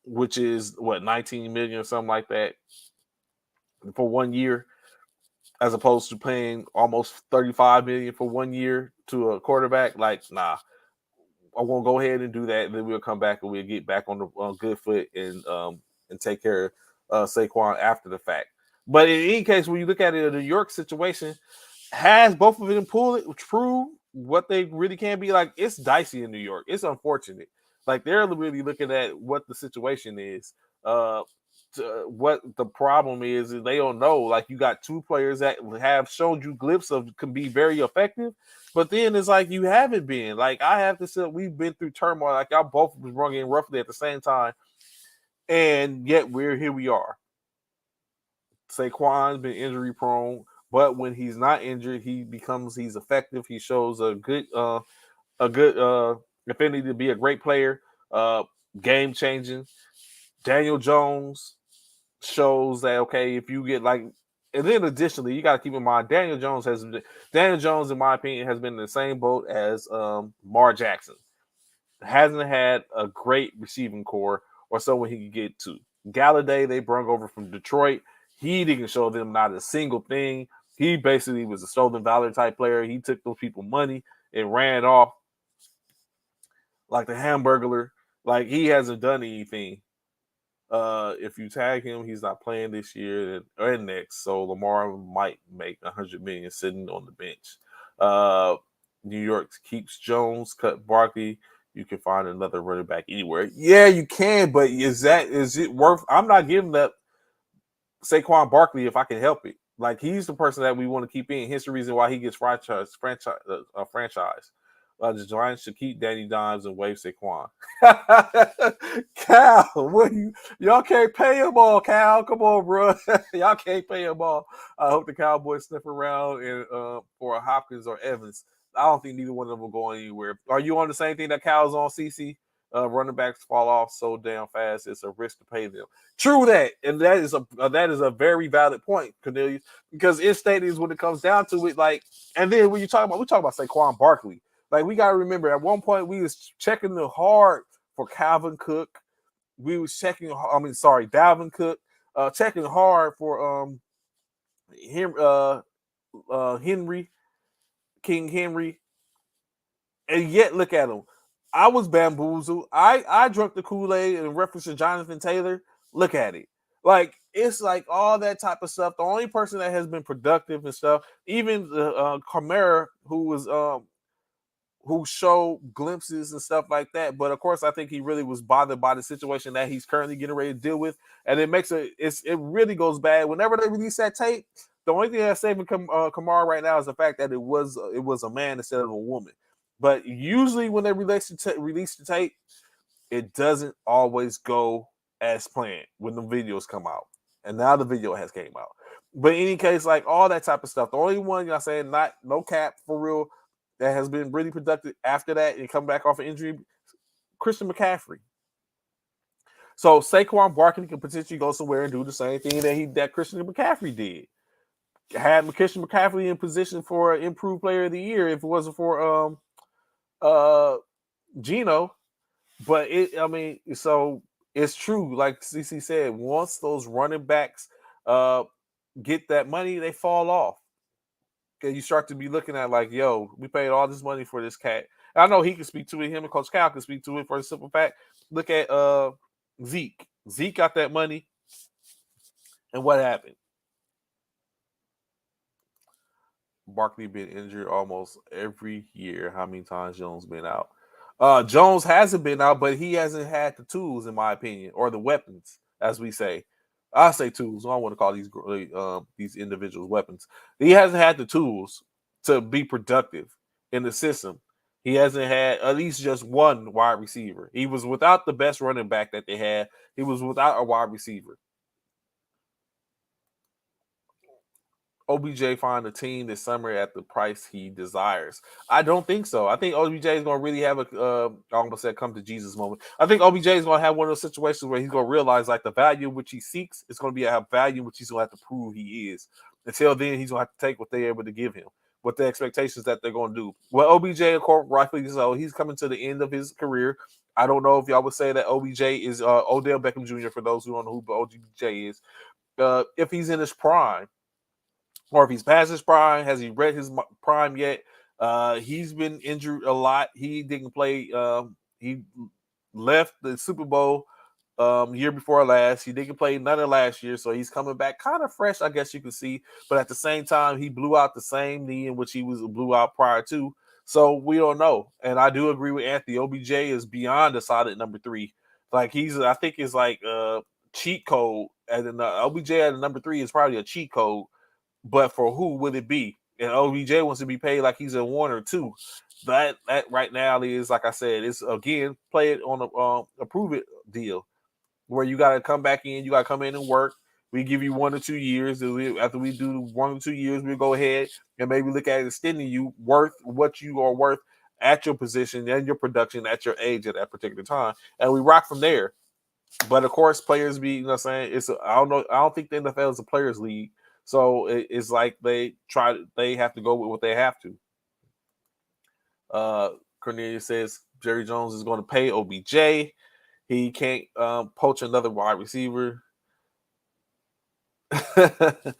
which is what 19 million or something like that for 1 year, as opposed to paying almost 35 million for 1 year to a quarterback. Like, nah, I'm gonna go ahead and do that, and then we'll come back and we'll get back on the good foot and take care of Saquon after the fact. But in any case, when you look at it, the New York situation has both of them prove what they really can be. Like, it's dicey in New York. It's unfortunate. Like, they're really looking at what the situation is. What the problem is they don't know. Like, you got two players that have shown you glimpses of can be very effective, but then it's like you haven't been. Like, I have to say, we've been through turmoil. Like, y'all both was rung in roughly at the same time, and yet we're here. We are. Saquon's been injury prone, but when he's not injured, he's effective. He shows a good affinity to be a great player, game changing. Daniel Jones shows that okay, if you get like, and then additionally, you got to keep in mind Daniel Jones, in my opinion, has been in the same boat as Mar Jackson. Hasn't had a great receiving core or someone he could get to. Galladay they brung over from Detroit. He didn't show them not a single thing. He basically was a stolen valor type player. He took those people money and ran off like the Hamburglar. Like he hasn't done anything. If you tag him, he's not playing this year or next. So Lamar might make $100 million sitting on the bench. New York keeps Jones, cut Barkley. You can find another running back anywhere. Yeah, you can, but is it worth? I'm not giving that Saquon Barkley if I can help it. Like he's the person that we want to keep in. Here's the reason why he gets franchise. The Giants should keep Danny Dimes and waive Saquon. Cal, y'all can't pay him all, Cal. Come on, bro. Y'all can't pay him all. I hope the Cowboys sniff around and for Hopkins or Evans. I don't think neither one of them will go anywhere. Are you on the same thing that Cal's on, CC? Running backs fall off so damn fast, it's a risk to pay them. True that, and that is a very valid point, Cornelius, because in stadiums when it comes down to it, like, and then when we talk about Saquon Barkley, like we gotta remember at one point we was checking the hard for Calvin Cook, we was checking, Dalvin Cook, checking hard for King Henry, and yet look at him. I was bamboozled. I drank the Kool-Aid in reference to Jonathan Taylor. Look at it. Like, it's like all that type of stuff. The only person that has been productive and stuff, even Kamara, who showed glimpses and stuff like that. But of course, I think he really was bothered by the situation that he's currently getting ready to deal with. And it really goes bad. Whenever they release that tape, the only thing that's saving Kamara right now is the fact that it was a man instead of a woman. But usually when they release the tape, it doesn't always go as planned when the videos come out. And now the video has came out. But in any case, like all that type of stuff, the only one y'all saying no cap for real that has been really productive after that and come back off an injury, Christian McCaffrey. So Saquon Barkley can potentially go somewhere and do the same thing that Christian McCaffrey did. Had Christian McCaffrey in position for an improved player of the year if it wasn't for Gino. But so it's true, like CC said, once those running backs get that money, they fall off. Okay, you start to be looking at like, yo, we paid all this money for this cat. I know he can speak to it, him and Coach Cal can speak to it for the simple fact. Look at Zeke. Zeke got that money, and what happened? Barkley been injured almost every year. How many times Jones been out? Jones hasn't been out, but he hasn't had the tools, in my opinion, or the weapons, as we say. I say tools. I don't want to call these individuals weapons. He hasn't had the tools to be productive in the system. He hasn't had at least just one wide receiver. He was without the best running back that they had. He was without a wide receiver. OBJ find a team this summer at the price he desires. I don't think so. I think OBJ is going to really have I almost said come to Jesus moment. I think OBJ is going to have one of those situations where he's going to realize like the value which he seeks is going to be a value which he's going to have to prove he is. Until then, he's going to have to take what they're able to give him, what the expectations that they're going to do. Well, OBJ, of course, rightfully so, he's coming to the end of his career. I don't know if y'all would say that OBJ is Odell Beckham Jr. for those who don't know who OBJ is. If he's in his prime, or if he's past his prime, has he read his prime yet? He's been injured a lot. He didn't play. He left the Super Bowl year before last. He didn't play none of last year, so he's coming back kind of fresh, I guess you can see. But at the same time, he blew out the same knee in which he blew out prior to. So we don't know. And I do agree with Anthony. OBJ is beyond a solid number 3. Like I think it's like a cheat code. And OBJ at number 3 is probably a cheat code. But for who would it be? And OBJ wants to be paid like he's a 1 or 2. That right now is, like I said, it's again play it on a prove it deal where you got to come back in, you got to come in and work. We give you 1 or 2 years. After we do 1 or 2 years, we'll go ahead and maybe look at extending you worth what you are worth at your position and your production at your age at that particular time, and we rock from there. But of course, players be, what I'm saying, I don't think the NFL is a players' league. So it's like they have to go with what they have to. Cornelius says Jerry Jones is going to pay OBJ. He can't poach another wide receiver. I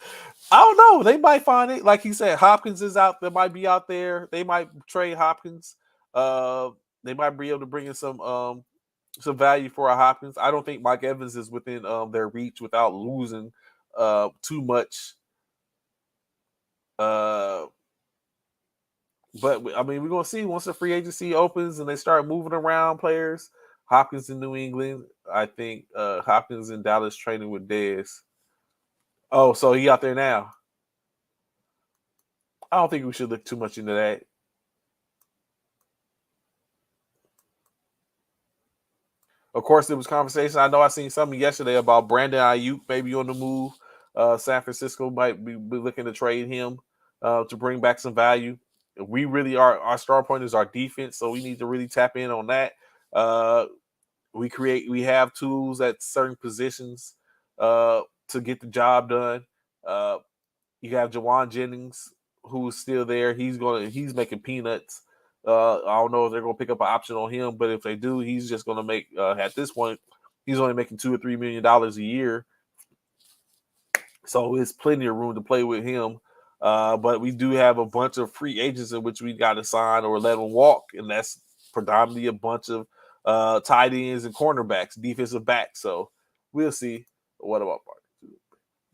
don't know. They might find it. Like he said, Hopkins is out. They might be out there. They might trade Hopkins. Uh, they might be able to bring in some value for a Hopkins. I don't think Mike Evans is within their reach without losing too much. Uh, but I mean, we're gonna see once the free agency opens and they start moving around players. Hopkins in New England. I think Hopkins in Dallas training with Dez. Oh, so he out there now. I don't think we should look too much into that. Of course, there was conversation. I know I seen something yesterday about Brandon Ayuk maybe on the move. San Francisco might be looking to trade him to bring back some value. We really are our star point is our defense, so we need to really tap in on that. Uh, we have tools at certain positions to get the job done. Uh, you have Jawan Jennings, who's still there. He's making peanuts. I don't know if they're gonna pick up an option on him, but if they do, he's just gonna make at this point, he's only making $2 or $3 million a year. So it's plenty of room to play with him. But we do have a bunch of free agents in which we got to sign or let them walk, and that's predominantly a bunch of tight ends and cornerbacks, defensive backs. So we'll see. What about Barkley?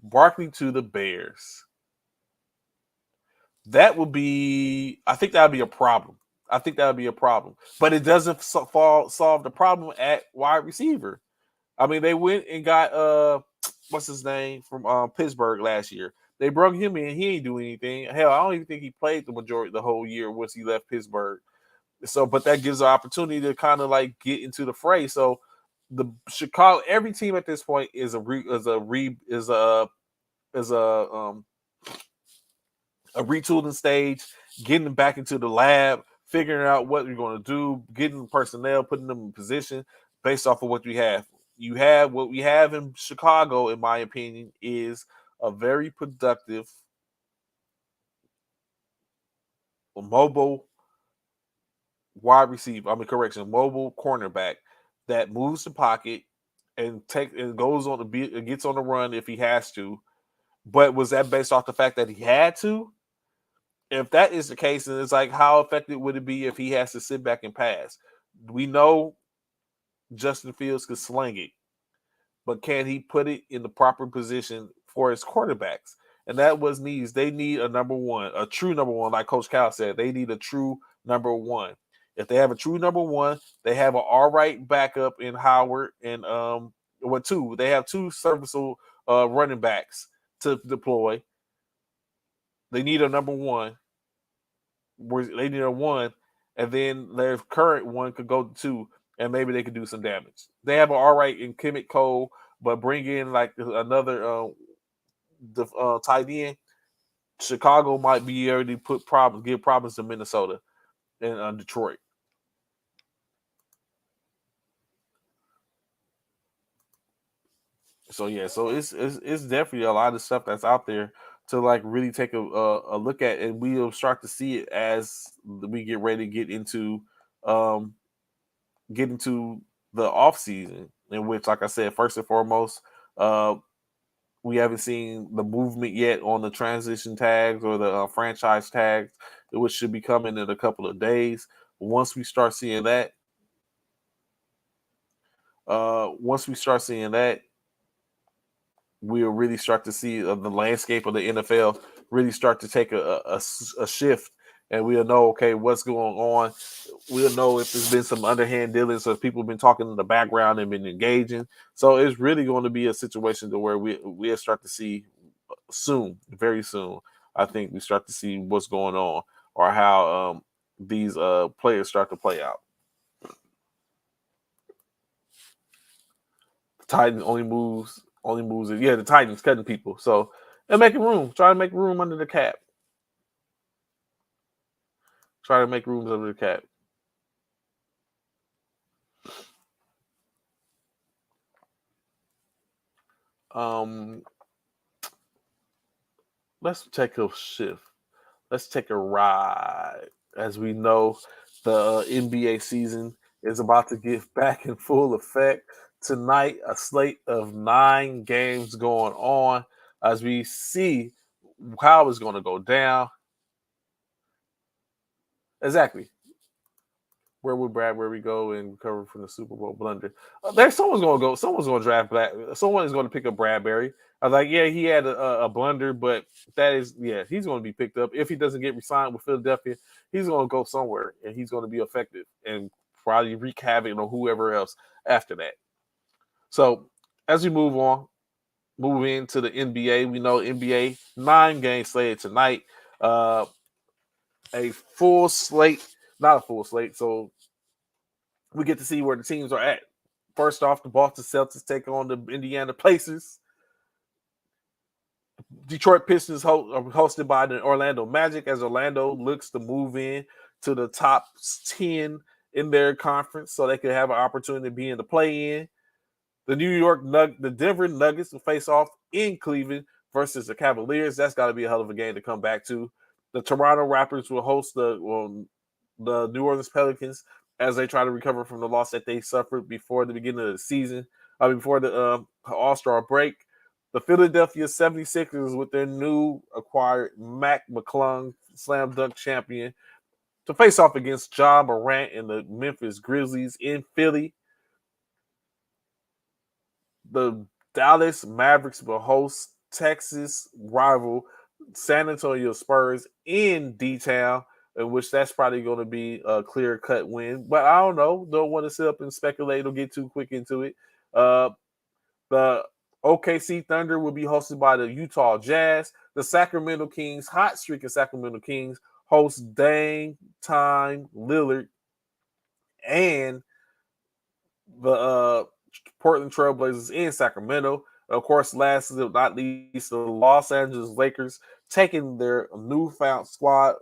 Barkley to the Bears. That would be, I think that would be a problem. I think that would be a problem. But it doesn't solve the problem at wide receiver. I mean, they went and got what's his name from Pittsburgh last year. They brought him in. He ain't doing anything. Hell, I don't even think he played the whole year once he left Pittsburgh. So, but that gives an opportunity to kind of like get into the fray. So, the Chicago, every team at this point is a retooling stage, getting them back into the lab, figuring out what you're going to do, getting personnel, putting them in position based off of what you have. You have what we have in Chicago, in my opinion, is a very productive, mobile mobile cornerback that moves the pocket and gets on the run if he has to. But was that based off the fact that he had to? If that is the case, then it's like, how effective would it be if he has to sit back and pass? We know Justin Fields could sling it, but can he put it in the proper position for his quarterbacks? And that was needs. They need a number one, a true number one, like Coach Cal said. They need a true number one. If they have a true number one, they have an all right backup in Howard and two. They have two serviceable running backs to deploy. They need a number one. They need a one, and then their current one could go to two, and maybe they could do some damage. They have an all right in Kemet Cole, but bring in like another tight end. Chicago might be able to give problems to Minnesota and Detroit. So yeah, so it's definitely a lot of stuff that's out there to like really take a look at, and we'll start to see it as we get ready to um get into the off season, in which, like I said, first and foremost, we haven't seen the movement yet on the transition tags or the franchise tags, which should be coming in a couple of days. Once we start seeing that, once we start seeing that, we'll really start to see the landscape of the NFL really start to take a shift, and we'll know, okay, what's going on. We'll know if there's been some underhand dealings, or if people have been talking in the background and been engaging. So it's really going to be a situation to where we'll start to see soon, very soon. I think we start to see what's going on, or how these players start to play out. Titans only moves. Yeah, the Titans cutting people. So they're making room. Trying to make room under the cap. Try to make rooms under the cap. Um, let's take a shift. Let's take a ride. As we know, the NBA season is about to get back in full effect. Tonight, a slate of 9 games going on. as we see how it's going to go down. Exactly. Where would Bradbury go and recover from the Super Bowl blunder? There's someone's going to go. Someone's going to draft Black. Someone is going to pick up Bradbury. I was like, yeah, he had a blunder, but he's going to be picked up. If he doesn't get re-signed with Philadelphia, he's going to go somewhere, and he's going to be effective and probably wreak havoc on whoever else after that. So as we move into the NBA, we know NBA 9 games slated tonight. A full slate, not a full slate. So we get to see where the teams are at. First off, the Boston Celtics take on the Indiana Pacers. Detroit Pistons are hosted by the Orlando Magic as Orlando looks to move in to the top 10 in their conference so they could have an opportunity to be in the play-in. The Denver Nuggets will face off in Cleveland versus the Cavaliers. That's got to be a hell of a game to come back to. The Toronto Raptors will host the New Orleans Pelicans as they try to recover from the loss that they suffered before the beginning of the season, before the All-Star break. The Philadelphia 76ers with their new acquired Mac McClung slam dunk champion to face off against Ja Morant and the Memphis Grizzlies in Philly. The Dallas Mavericks will host Texas rival San Antonio Spurs in D-Town, in which that's probably going to be a clear-cut win. But I don't know. Don't want to sit up and speculate or get too quick into it. The OKC Thunder will be hosted by the Utah Jazz. The Sacramento Kings, hot streak of Sacramento Kings, host Dame Time Lillard and the Portland Trailblazers in Sacramento. Of course, last but not least, the Los Angeles Lakers taking their newfound squad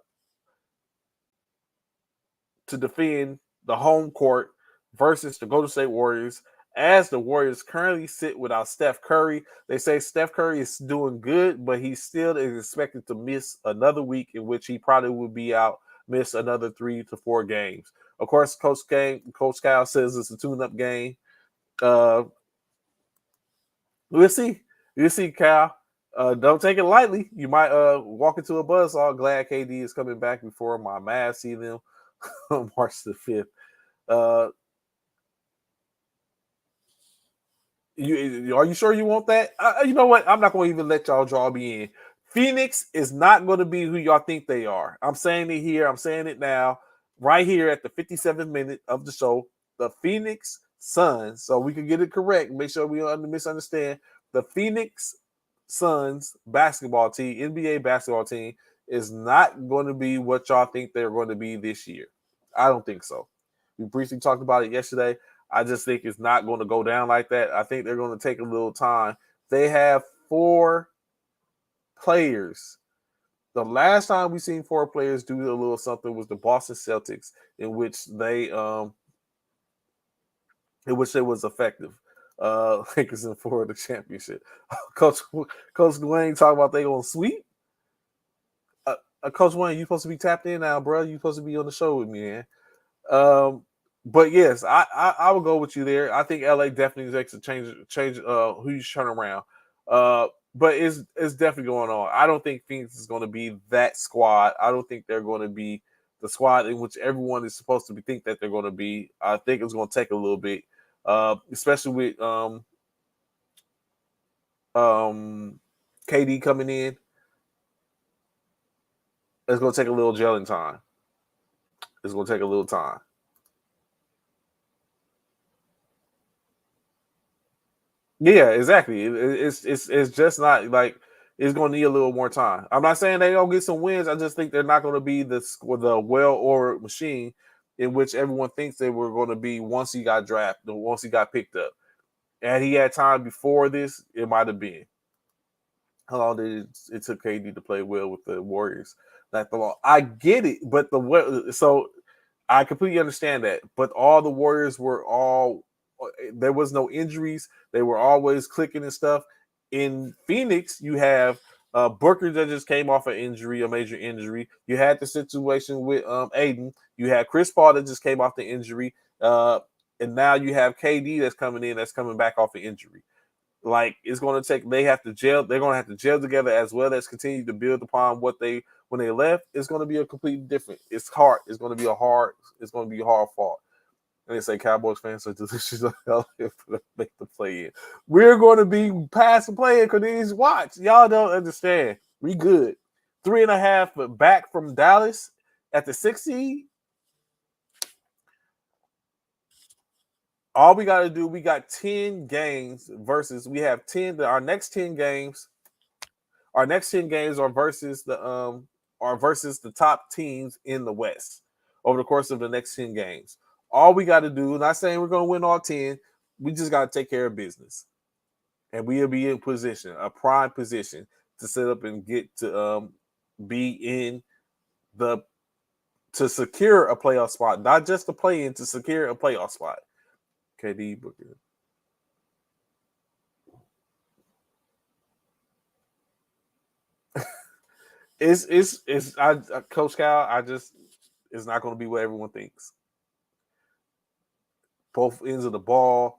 to defend the home court versus the Golden State Warriors. As the Warriors currently sit without Steph Curry, they say Steph Curry is doing good, but he still is expected to miss another week in which he probably will be out, miss another 3 to 4 games. Of course, Coach Kyle says it's a tune-up game. We'll see. You'll see, Cal. Don't take it lightly. You might walk into a buzzsaw. Glad KD is coming back before my Mavs see them on March the 5th. Are you sure you want that? You know what? I'm not going to even let y'all draw me in. Phoenix is not going to be who y'all think they are. I'm saying it here. I'm saying it now. Right here at the 57th minute of the show. The Phoenix Suns. So we can get it correct. Make sure we don't misunderstand. The Phoenix Suns basketball team, NBA basketball team, is not going to be what y'all think they're going to be this year. I don't think so. We briefly talked about it yesterday. I just think it's not going to go down like that. I think they're going to take a little time. They have 4 players. The last time we seen 4 players do a little something was the Boston Celtics, in which they was effective. Lakers in for the championship. Coach Dwayne talking about they gonna sweep. Coach Wayne, you supposed to be tapped in now, bro. You supposed to be on the show with me, man. But yes, I will go with you there. I think LA definitely takes a change who you turn around. But it's definitely going on. I don't think Phoenix is going to be that squad. I don't think they're going to be the squad in which everyone is supposed to think that they're going to be. I think it's going to take a little bit, especially with KD coming in. It's going to take a little gelling time. It's going to take a little time. Yeah, exactly. It's just not like it's going to need a little more time. I'm not saying they don't get some wins. I just think they're not going to be the well-oiled machine in which everyone thinks they were going to be once he got drafted, once he got picked up. And he had time before this, it might have been. How long did it took KD to play well with the Warriors? Not the long. I get it, but so I completely understand that. But all the Warriors were there was no injuries. They were always clicking and stuff. In Phoenix, you have Booker that just came off an injury, a major injury. You had the situation with Aiden. You had Chris Paul that just came off the injury. And now you have KD that's coming back off an injury. Like it's going to take. They have to gel. They're going to have to gel together as well as continue to build upon what they when they left. It's going to be a completely different. It's hard. It's going to be a hard. It's going to be a hard fought. And they say Cowboys fans are delicious to make the play in. We're going to be past the play in because these watch. Y'all don't understand. We good. 3.5, but back from Dallas at the 6th seed. All we got to do, we got 10 games versus we have 10. Our next 10 games are versus the top teams in the West over the course of the next 10 games. All we got to do, not saying we're going to win all 10, we just got to take care of business. And we'll be in position, a prime position to set up and get to be in to secure a playoff spot, not just to play in, to secure a playoff spot. KD Booker. Coach Cal, it's not going to be what everyone thinks. Both ends of the ball.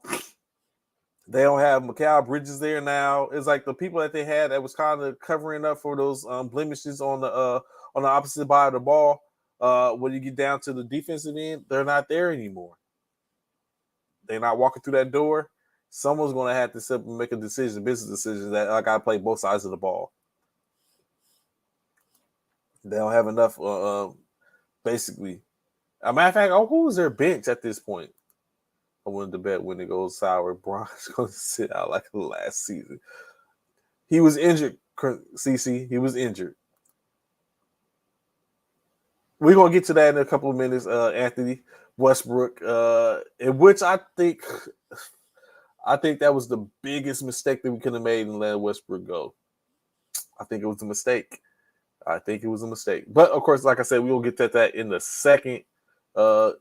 They don't have Mikal Bridges there now. It's like the people that they had that was kind of covering up for those blemishes on the opposite side of the ball. When you get down to the defensive end, they're not there anymore. They're not walking through that door. Someone's going to have to simply make a decision, business decision that I got to play both sides of the ball. They don't have enough, basically. As a matter of fact, who's their bench at this point? I wanted to bet when it goes sour, Bron's going to sit out like the last season. He was injured, CC. He was injured. We're going to get to that in a couple of minutes, Anthony Westbrook, in which I think that was the biggest mistake that we could have made in letting Westbrook go. I think it was a mistake. But, of course, like I said, we will get to that in the second. In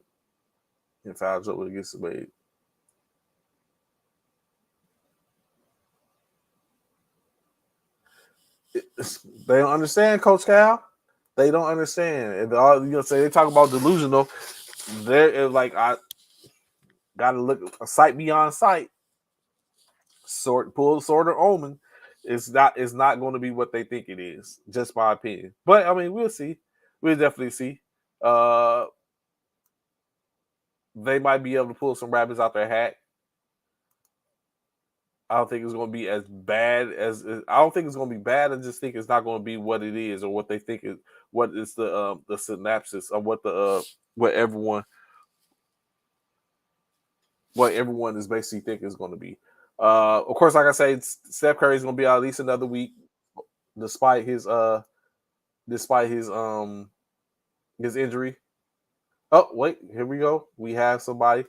foul trouble against made. They don't understand, Coach Cal. They don't understand. And all say they talk about delusional. They're like, I gotta look a sight beyond sight. Pull the sword of omen. It's not going to be what they think it is, just my opinion. But I mean, we'll see. We'll definitely see. They might be able to pull some rabbits out their hat. I don't think it's going to be as bad as I don't think it's going to be bad. I just think it's not going to be what it is or what they think is what is the synopsis of what everyone is basically thinking is going to be. Of course, like I say, Steph Curry is going to be out at least another week, despite his injury. Oh wait, here we go. We have somebody.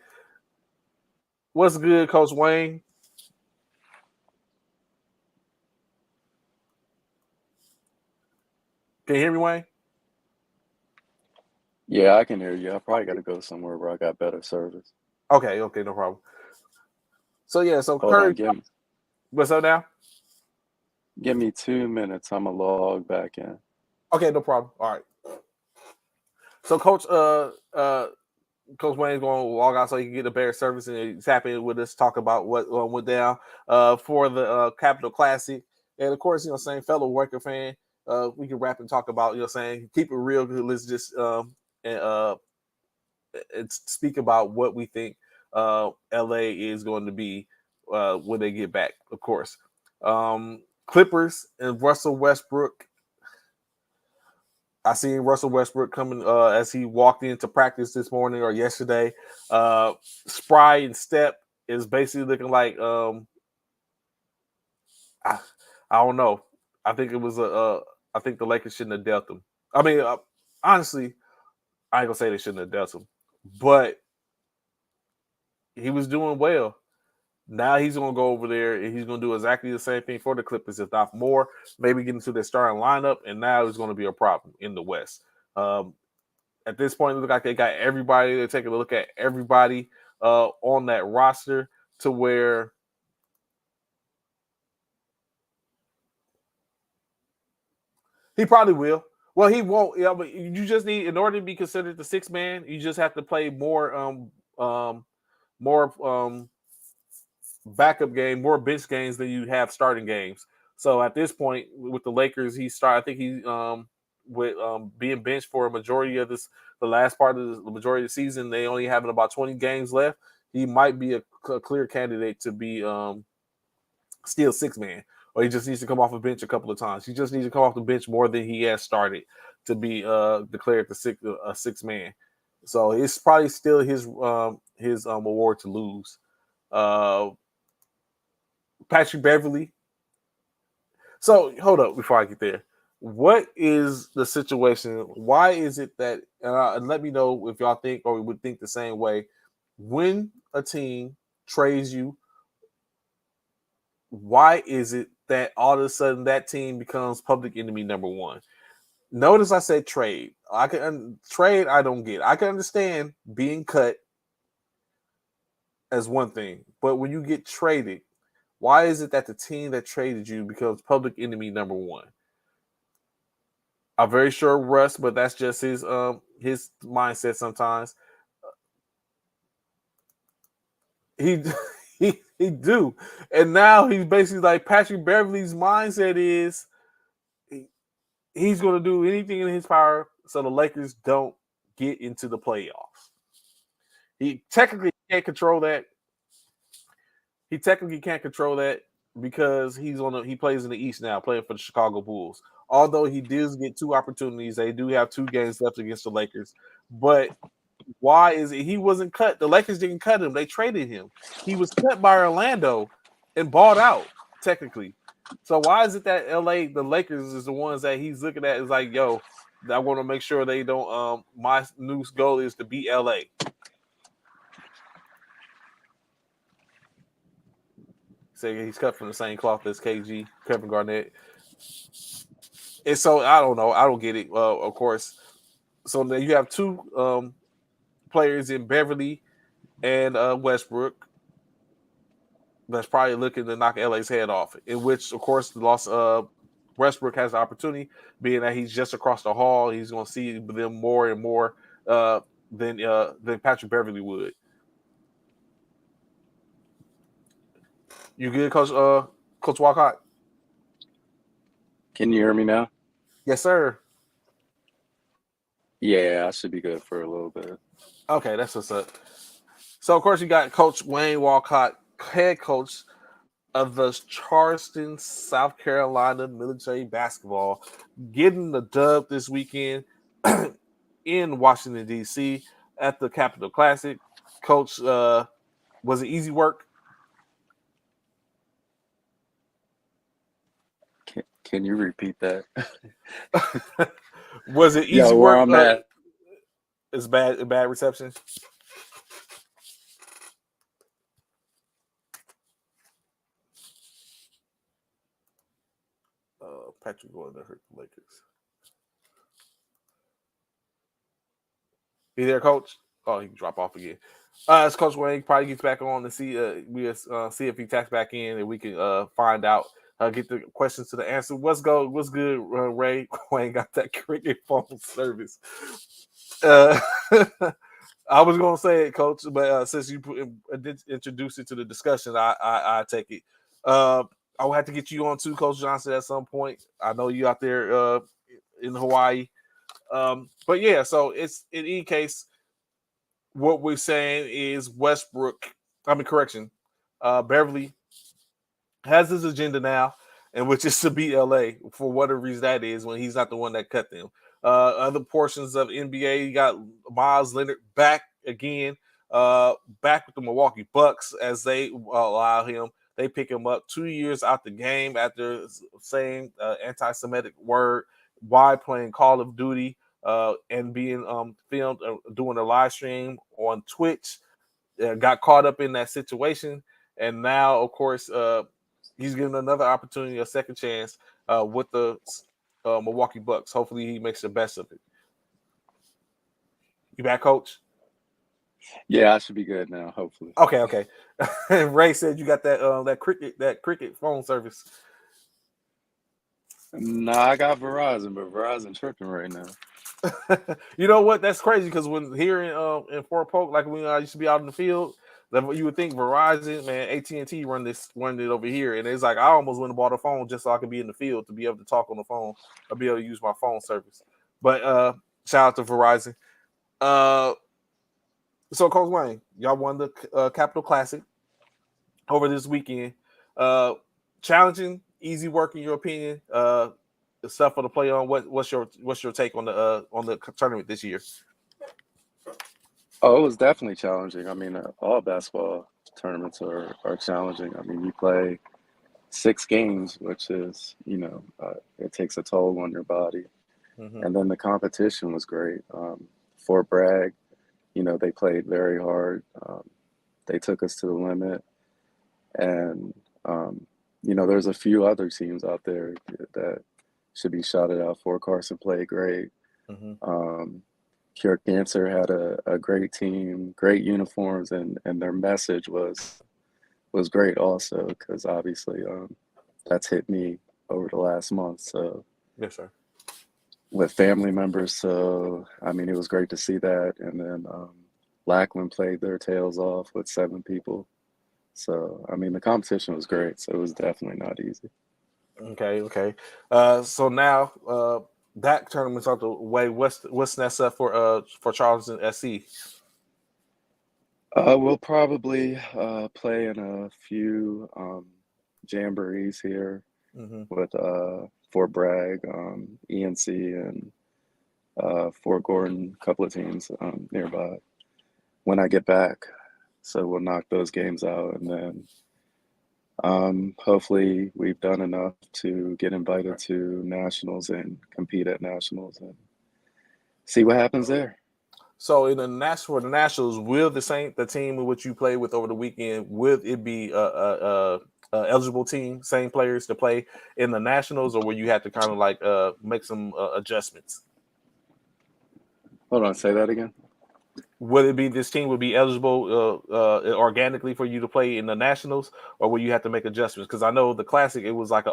What's good, Coach Wayne? Can you hear me, Wayne? Yeah, I can hear you. I probably got to go somewhere where I got better service. Okay, no problem. So yeah, Hold Curry, on, what's up now? give me 2 minutes. I'm gonna log back in. Okay, no problem. All right. So Coach Wayne's going to log out so he can get a better service, and he's happy with us talk about what went down for the Capital Classic, and of course, saying fellow Waker fan, we can wrap and talk about saying keep it real. Let's just and speak about what we think LA is going to be when they get back. Of course, Clippers and Russell Westbrook. I seen Russell Westbrook coming as he walked into practice this morning or yesterday. Spry and Step is basically looking like I don't know. I think it was I think the Lakers shouldn't have dealt him. I mean, honestly, I ain't gonna say they shouldn't have dealt him, but he was doing well. Now he's going to go over there and he's going to do exactly the same thing for the Clippers, if not more. Maybe get into their starting lineup, and now it's going to be a problem in the West. At this point, it looks like they got everybody. They're taking a look at everybody on that roster to where he probably will. Well, he won't. Yeah, but you just need, in order to be considered the sixth man, you just have to play more backup game, more bench games than you have starting games. So at this point with the Lakers, I think he with being benched for a majority of the last part of the majority of the season, they only having about 20 games left. He might be a clear candidate to be still 6-man, or he just needs to come off the bench a couple of times. He just needs to come off the bench more than he has started to be declared a 6-man. So it's probably still his award to lose. Patrick Beverly. So hold up before I get there. What is the situation? Why is it that, and let me know if y'all think or would think the same way, when a team trades you, why is it that all of a sudden that team becomes public enemy number one? Notice I said trade. Trade. I don't get. I can understand being cut as one thing, but when you get traded, why is it that the team that traded you becomes public enemy number one? I'm very sure Russ, but that's just his mindset sometimes. He he do. And now he's basically like Patrick Beverly's mindset is he's going to do anything in his power so the Lakers don't get into the playoffs. He technically can't control that. He technically can't control that because he plays in the East now, playing for the Chicago Bulls. Although he does get 2 opportunities, they do have 2 games left against the Lakers. But why is it he wasn't cut? The Lakers didn't cut him; they traded him. He was cut by Orlando and bought out technically. So why is it that the Lakers is the ones that he's looking at is like, yo, I want to make sure they don't. My new goal is to beat LA. Say he's cut from the same cloth as KG, Kevin Garnett. And so I don't know. I don't get it. Of course. So then you have 2 players in Beverly and Westbrook that's probably looking to knock LA's head off. In which, of course, the loss Westbrook has the opportunity, being that he's just across the hall. He's going to see them more and more than Patrick Beverly would. You good, Coach Walcott? Can you hear me now? Yes, sir. Yeah, I should be good for a little bit. Okay, that's what's up. So, of course, you got Coach Wayne Walcott, head coach of the Charleston, South Carolina military basketball, getting the dub this weekend in Washington, D.C. at the Capitol Classic. Coach, was it easy work? Can you repeat that? Was it easy Yeah, where work? I'm at. It's bad reception. Patrick going to hurt the Lakers. You there, Coach? Oh, he can drop off again. It's Coach Wayne. Probably gets back on to see see if he taps back in and we can find out. Get the questions to the answer. What's good, Ray? Wayne got that cricket phone service. I was going to say it, Coach, but since you introduced it to the discussion, I take it. I will have to get you on too, Coach Johnson, at some point. I know you out there in Hawaii. But yeah, so it's in any case, what we're saying is Beverly has his agenda now, and which is to beat LA for whatever reason that is when he's not the one that cut them. Other portions of NBA, you got Miles Leonard back again, back with the Milwaukee Bucks as they allow him. They pick him up 2 years out the game after saying anti-Semitic word while playing Call of Duty and being filmed doing a live stream on Twitch. Got caught up in that situation, and now, of course, he's given another opportunity, a second chance with the Milwaukee Bucks. Hopefully, he makes the best of it. You back, Coach? Yeah, I should be good now. Hopefully. Okay. Ray said you got that cricket phone service. No, I got Verizon, but Verizon tripping right now. You know what? That's crazy because when here in Fort Polk, like when I used to be out in the field, You would think Verizon, man, AT&T run it over here, and it's like I almost went and bought a phone just so I could be in the field to be able to talk on the phone or be able to use my phone service. But shout out to Verizon. So Coach Wayne, y'all won the Capital Classic over this weekend. Challenging, easy work in your opinion. The stuff for the play on. What's your take on the tournament this year? Oh, it was definitely challenging. I mean, all basketball tournaments are challenging. I mean, you play 6 games, which is, it takes a toll on your body. Mm-hmm. And then the competition was great. Fort Bragg, they played very hard. They took us to the limit. And, there's a few other teams out there that should be shouted out for. Carson played great. Mm-hmm. Cure Cancer had a great team, great uniforms, and their message was great also, because obviously that's hit me over the last month. So Yes, sir. with family members, so I mean it was great to see that. And then Lackland played their tails off with 7 people. So I mean the competition was great. So it was definitely not easy. Okay. So now that tournament's out the way. What's next up for Charleston SC? We'll probably play in a few jamborees here Mm-hmm. with Fort Bragg, ENC, and Fort Gordon, a couple of teams nearby when I get back. So we'll knock those games out, and then hopefully we've done enough to get invited to nationals and compete at nationals and see what happens there. So in the Nationals, will the team in which you played with over the weekend, will it be a eligible team, same players to play in the Nationals, or will you have to kind of like make some adjustments? Hold on, say that again. Would it be this team would be eligible organically for you to play in the Nationals, or will you have to make adjustments? Because I know the Classic, it was an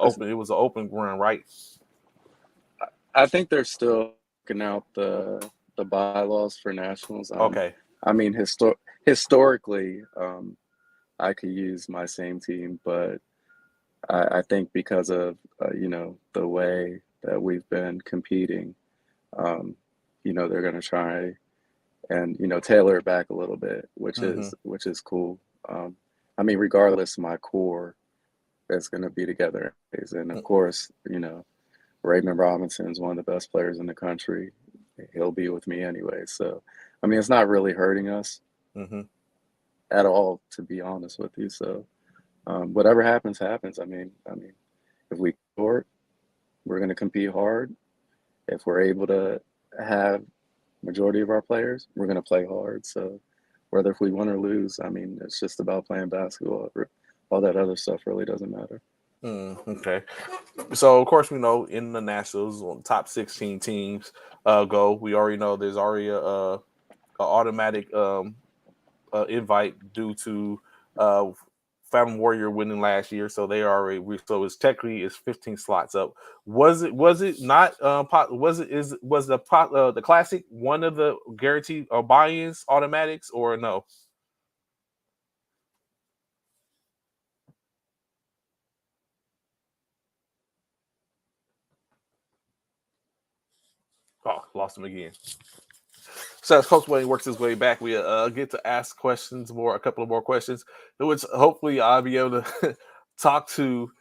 open run, right? I think they're still working out the bylaws for nationals. Okay. I mean, historically, I could use my same team, but I think because of the way that we've been competing, they're going to try and tailor it back a little bit, which is cool. I mean, regardless, my core is going to be together, and of course, Raymond Robinson is one of the best players in the country. He'll be with me anyway, so I mean, it's not really hurting us at all, to be honest with you. So whatever happens. I mean, if we court, we're going to compete hard. If we're able to have majority of our players, we're going to play hard. So whether if we win or lose, I mean, it's just about playing basketball. All that other stuff really doesn't matter. Okay. So of course we know in the Nationals, top 16 teams go. We already know there's already a automatic invite due to Phantom Warrior winning last year, so they already it's technically 15 slots up. Was it not was the Classic one of the guaranteed buy-ins automatics or no? Oh, lost him again. So as Coach Wayne works his way back, we get to ask questions a couple of more questions, which hopefully I'll be able to talk to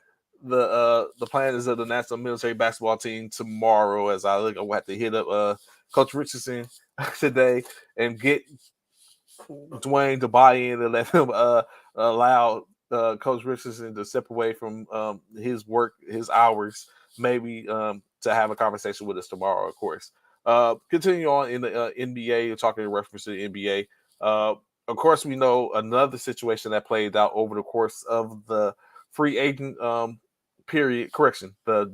the planners of the National Military Basketball Team tomorrow. As I look, I'll have to hit up Coach Richardson today and get Dwayne to buy in and let him allow Coach Richardson to step away from his work, his hours, maybe to have a conversation with us tomorrow, of course. Continue on in the NBA, talking in reference to the NBA. Of course, we know another situation that played out over the course of the free agent period. Correction, the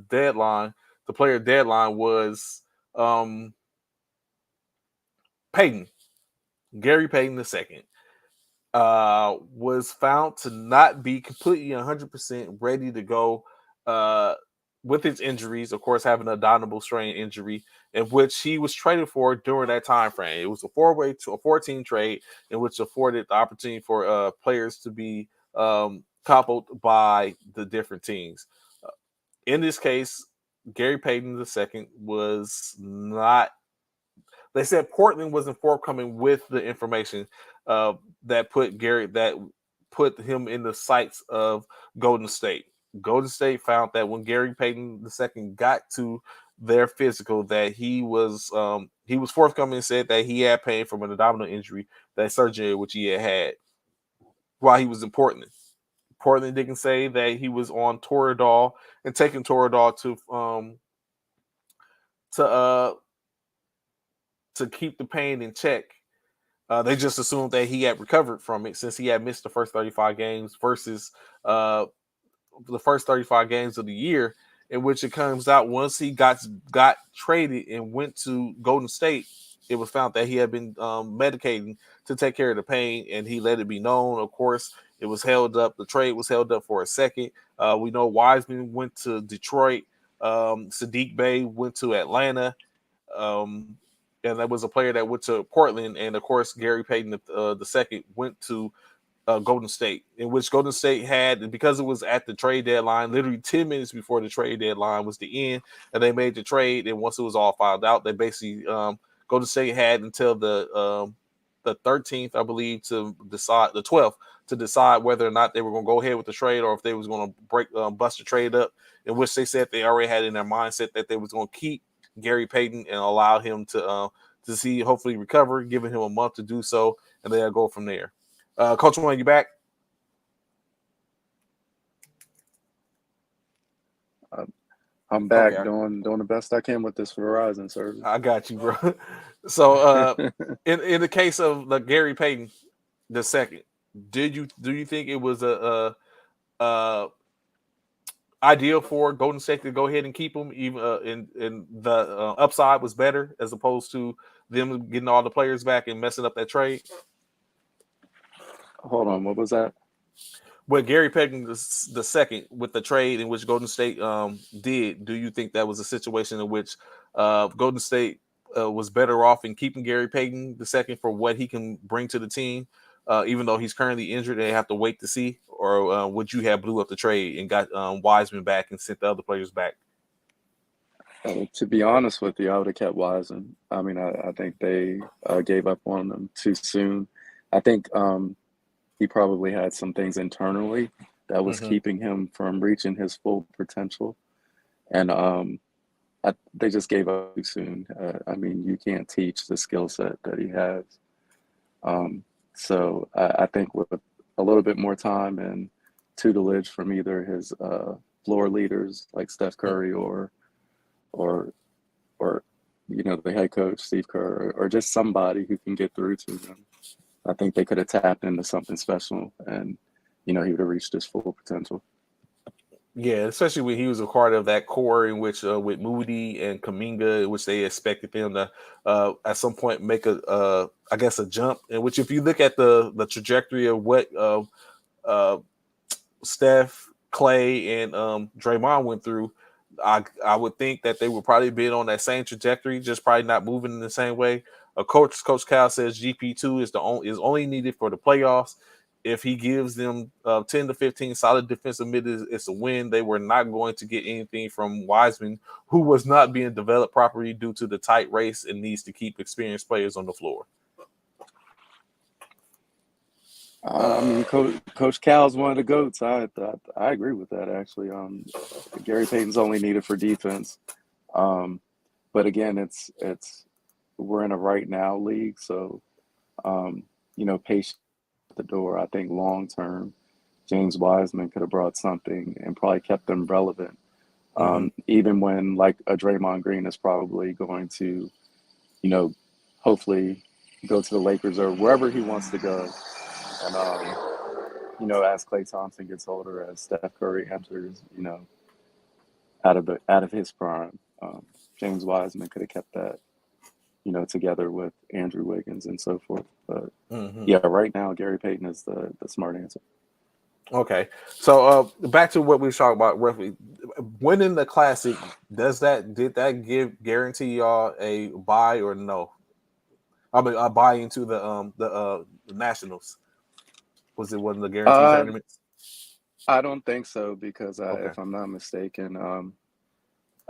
player deadline was Payton, Gary Payton II. Was found to not be completely 100% ready to go with his injuries, of course, having a abdominal strain injury, in which he was traded for during that time frame. It was a 14 trade, in which afforded the opportunity for players to be coupled by the different teams. In this case, Gary Payton II was not. They said Portland wasn't forthcoming with the information that put him in the sights of Golden State. Golden State found that when Gary Payton II got to their physical, that he was forthcoming and said that he had pain from an abdominal injury, that surgery which he had while he was in Portland. Portland didn't say that he was on Toradol and taking Toradol to keep the pain in check. They just assumed that he had recovered from it since he had missed the first 35 games versus the first 35 games of the year, in which it comes out once he got traded and went to Golden State, it was found that he had been medicating to take care of the pain, and he let it be known. Of course, it was held up. The trade was held up for a second. We know Wiseman went to Detroit. Sadiq Bey went to Atlanta. And that was a player that went to Portland. And, of course, Gary Payton II went to Golden State, in which Golden State had, because it was at the trade deadline, literally 10 minutes before the trade deadline was the end, and they made the trade. And once it was all filed out, they basically Golden State had until the 13th, I believe, to decide, the 12th, to decide whether or not they were going to go ahead with the trade or if they was going to bust the trade up, in which they said they already had in their mindset that they was going to keep Gary Payton and allow him to see, hopefully recover, giving him a month to do so, and they'll go from there. Coach Wayne, you back? I'm back, okay, doing the best I can with this Verizon service. I got you, bro. So in the case of Gary Payton II, do you think it was a ideal for Golden State to go ahead and keep him, even in the upside was better as opposed to them getting all the players back and messing up that trade? Hold on, what was that? With Gary Payton II, with the trade in which Golden State did, do you think that was a situation in which Golden State was better off in keeping Gary Payton II for what he can bring to the team, even though he's currently injured and they have to wait to see? Or would you have blew up the trade and got Wiseman back and sent the other players back? To be honest with you, I would have kept Wiseman. I mean, I think they gave up on them too soon. I think he probably had some things internally that was keeping him from reaching his full potential. And they just gave up too soon. I mean, you can't teach the skill set that he has. So I think with a little bit more time and tutelage from either his floor leaders like Steph Curry or you know, the head coach Steve Kerr, or just somebody who can get through to him, I think they could have tapped into something special, and you know, he would have reached his full potential. Yeah, especially when he was a part of that core in which with Moody and Kuminga, in which they expected them to at some point make a jump. In which, if you look at the trajectory of what Steph, Clay, and Draymond went through, I would think that they would probably be on that same trajectory, just probably not moving in the same way. Coach Cal says GP2 is only needed for the playoffs. If he gives them 10 to 15 solid defensive minutes, it's a win. They were not going to get anything from Wiseman, who was not being developed properly due to the tight race and needs to keep experienced players on the floor. I mean, Coach Cal's one of the GOATs. I agree with that, actually. Gary Payton's only needed for defense. But again, it's we're in a right now league, so you know, patience at the door. I think long term, James Wiseman could have brought something and probably kept them relevant. Even when like a Draymond Green is probably going to, you know, hopefully go to the Lakers or wherever he wants to go. And you know, as Klay Thompson gets older, as Steph Curry enters, you know, out of his prime, James Wiseman could have kept that, you know, together with Andrew Wiggins and so forth. But yeah, right now Gary Payton is the smart answer. Okay, so back to what we were talking about roughly. winning the Classic, did that guarantee y'all a bye or no? I mean, a bye into the Nationals. Was it one of the guaranteed Uh, tournaments? I don't think so because Okay. if I'm not mistaken,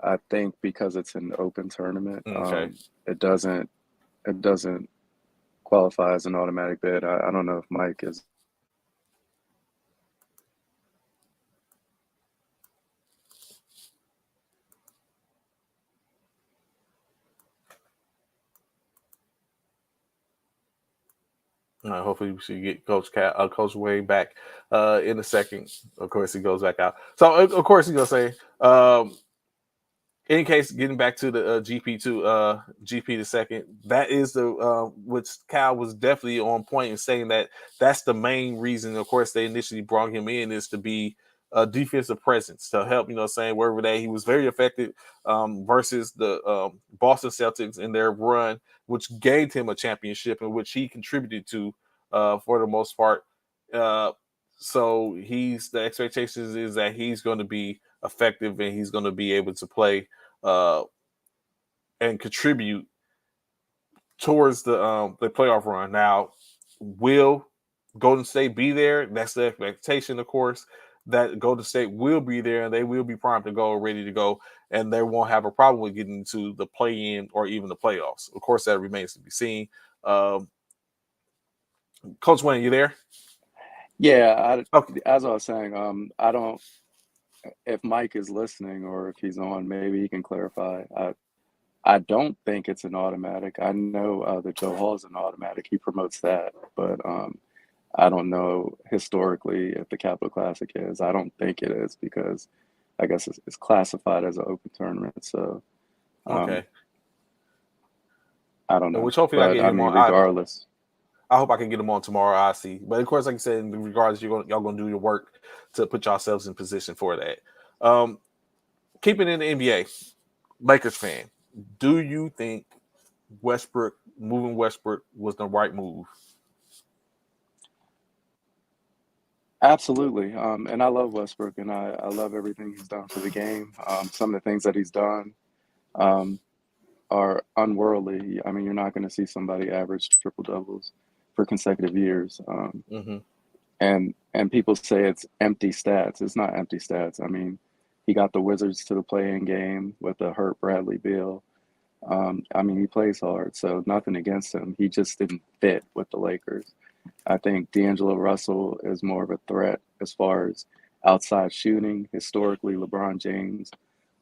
I think because it's an open tournament, Okay. it doesn't qualify as an automatic bid. I don't know if Mike is. Hopefully, we should get Coach Wade back in a second. Of course, he goes back out. So, of course, he's gonna say, in case getting back to the GP the second, that is the which Cal was definitely on point in saying that that's the main reason. Of course, they initially brought him in is to be a defensive presence to help, saying wherever he was very effective versus the Boston Celtics in their run, which gained him a championship in which he contributed to for the most part. So the expectations is that he's going to be effective and he's going to be able to play and contribute towards the playoff run. Now, will Golden State be there? That's the expectation, of course, that Golden State will be there and they will be primed to go, ready to go, and they won't have a problem with getting to the play-in or even the playoffs. Of course, that remains to be seen. Coach Wayne, you there? Yeah, Okay. as I was saying, I don't. If Mike is listening or if he's on, maybe he can clarify. I don't think it's an automatic. I know that Joe Hall is an automatic. He promotes that, but I don't know historically if the Capital Classic is. I don't think it is because I guess it's classified as an open tournament. So um, Okay. I don't know. Which hopefully I But get I him mean, on. regardless, I hope I can get them on tomorrow. I see, but of course, like I said, in regards, y'all gonna do your work to put yourselves in position for that. Keeping in the NBA, Lakers fan, do you think moving Westbrook was the right move? absolutely. And I love Westbrook, and I love everything he's done for the game. Some of the things that he's done um, are unworldly. I mean, you're not going to see somebody average triple doubles for consecutive years. Mm-hmm. And people say it's empty stats. It's not empty stats. I mean, he got the Wizards to the play-in game with a hurt Bradley Beal. I mean, he plays hard, so nothing against him. He just didn't fit with the Lakers. I think D'Angelo Russell is more of a threat as far as outside shooting. Historically, LeBron James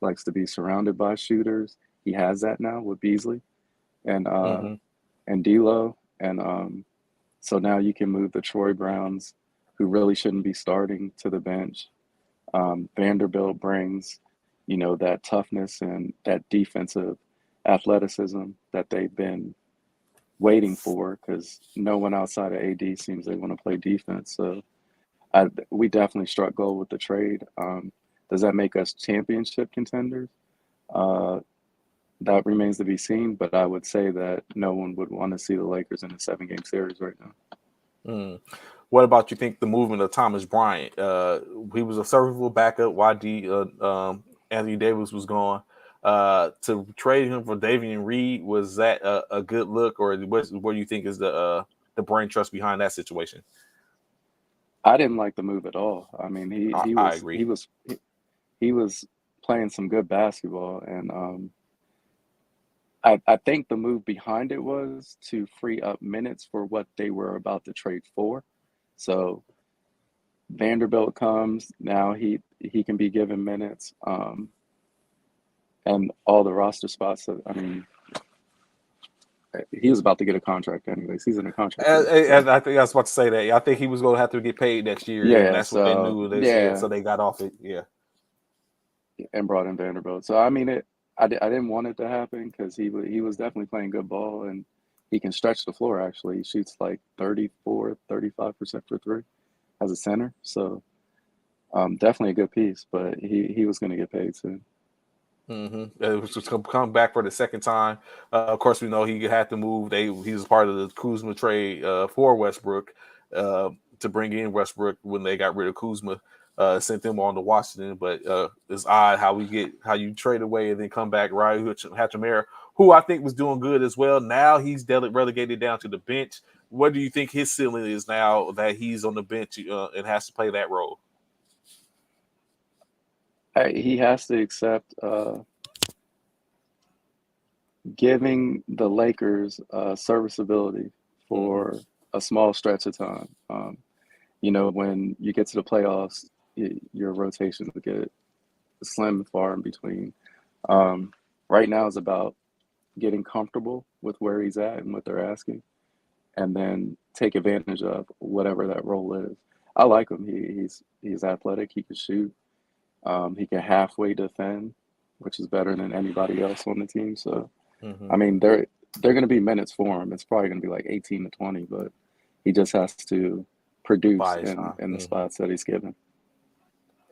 likes to be surrounded by shooters. He has that now with Beasley and Mm-hmm. D'Lo, and so now you can move the Troy Browns, who really shouldn't be starting, to the bench. Vanderbilt brings, that toughness and that defensive athleticism that they've been waiting for because no one outside of AD seems they want to play defense. So we definitely struck gold with the trade. Does that make us championship contenders? Uh, that remains to be seen, but I would say that no one would want to see the Lakers in a 7-game series right now. Mm. What about you think the movement of Thomas Bryant? He was a serviceable backup. Anthony Davis was gone. To trade him for Davian Reed, was that a good look, or what do you think is the brain trust behind that situation? I didn't like the move at all. I mean, he he I was he agree. was he was playing some good basketball, and I think the move behind it was to free up minutes for what they were about to trade for. So Vanderbilt comes now; he can be given minutes, and all the roster spots. I mean, he was about to get a contract anyways. He's in a contract year, so I think I was about to say that. Yeah, I think he was going to have to get paid next year, and yeah. that's what they So knew. They said yeah, so they got off it. Yeah. and brought in Vanderbilt. So I mean, I didn't want it to happen because he was definitely playing good ball and he can stretch the floor. Actually, he shoots like 34, 35% for three as a center. So definitely a good piece. But he was going to get paid soon. Mm-hmm. It was just come back for the second time. Of course, we know he had to move. He was part of the Kuzma trade for Westbrook to bring in Westbrook when they got rid of Kuzma. sent them on to Washington. But it's odd how you trade away and then come back. Ryan Hachimura, who I think was doing good as well. Now he's relegated down to the bench. What do you think his ceiling is now that he's on the bench and has to play that role? He has to accept giving the Lakers serviceability for a small stretch of time. When you get to the playoffs, your rotations get slim and far in between. Right now is about getting comfortable with where he's at and what they're asking, and then take advantage of whatever that role is. I like him. He's athletic. He can shoot. He can halfway defend, which is better than anybody else on the team. So, I mean, they're going to be minutes for him. It's probably going to be like 18 to 20, but he just has to produce in the spots that he's given.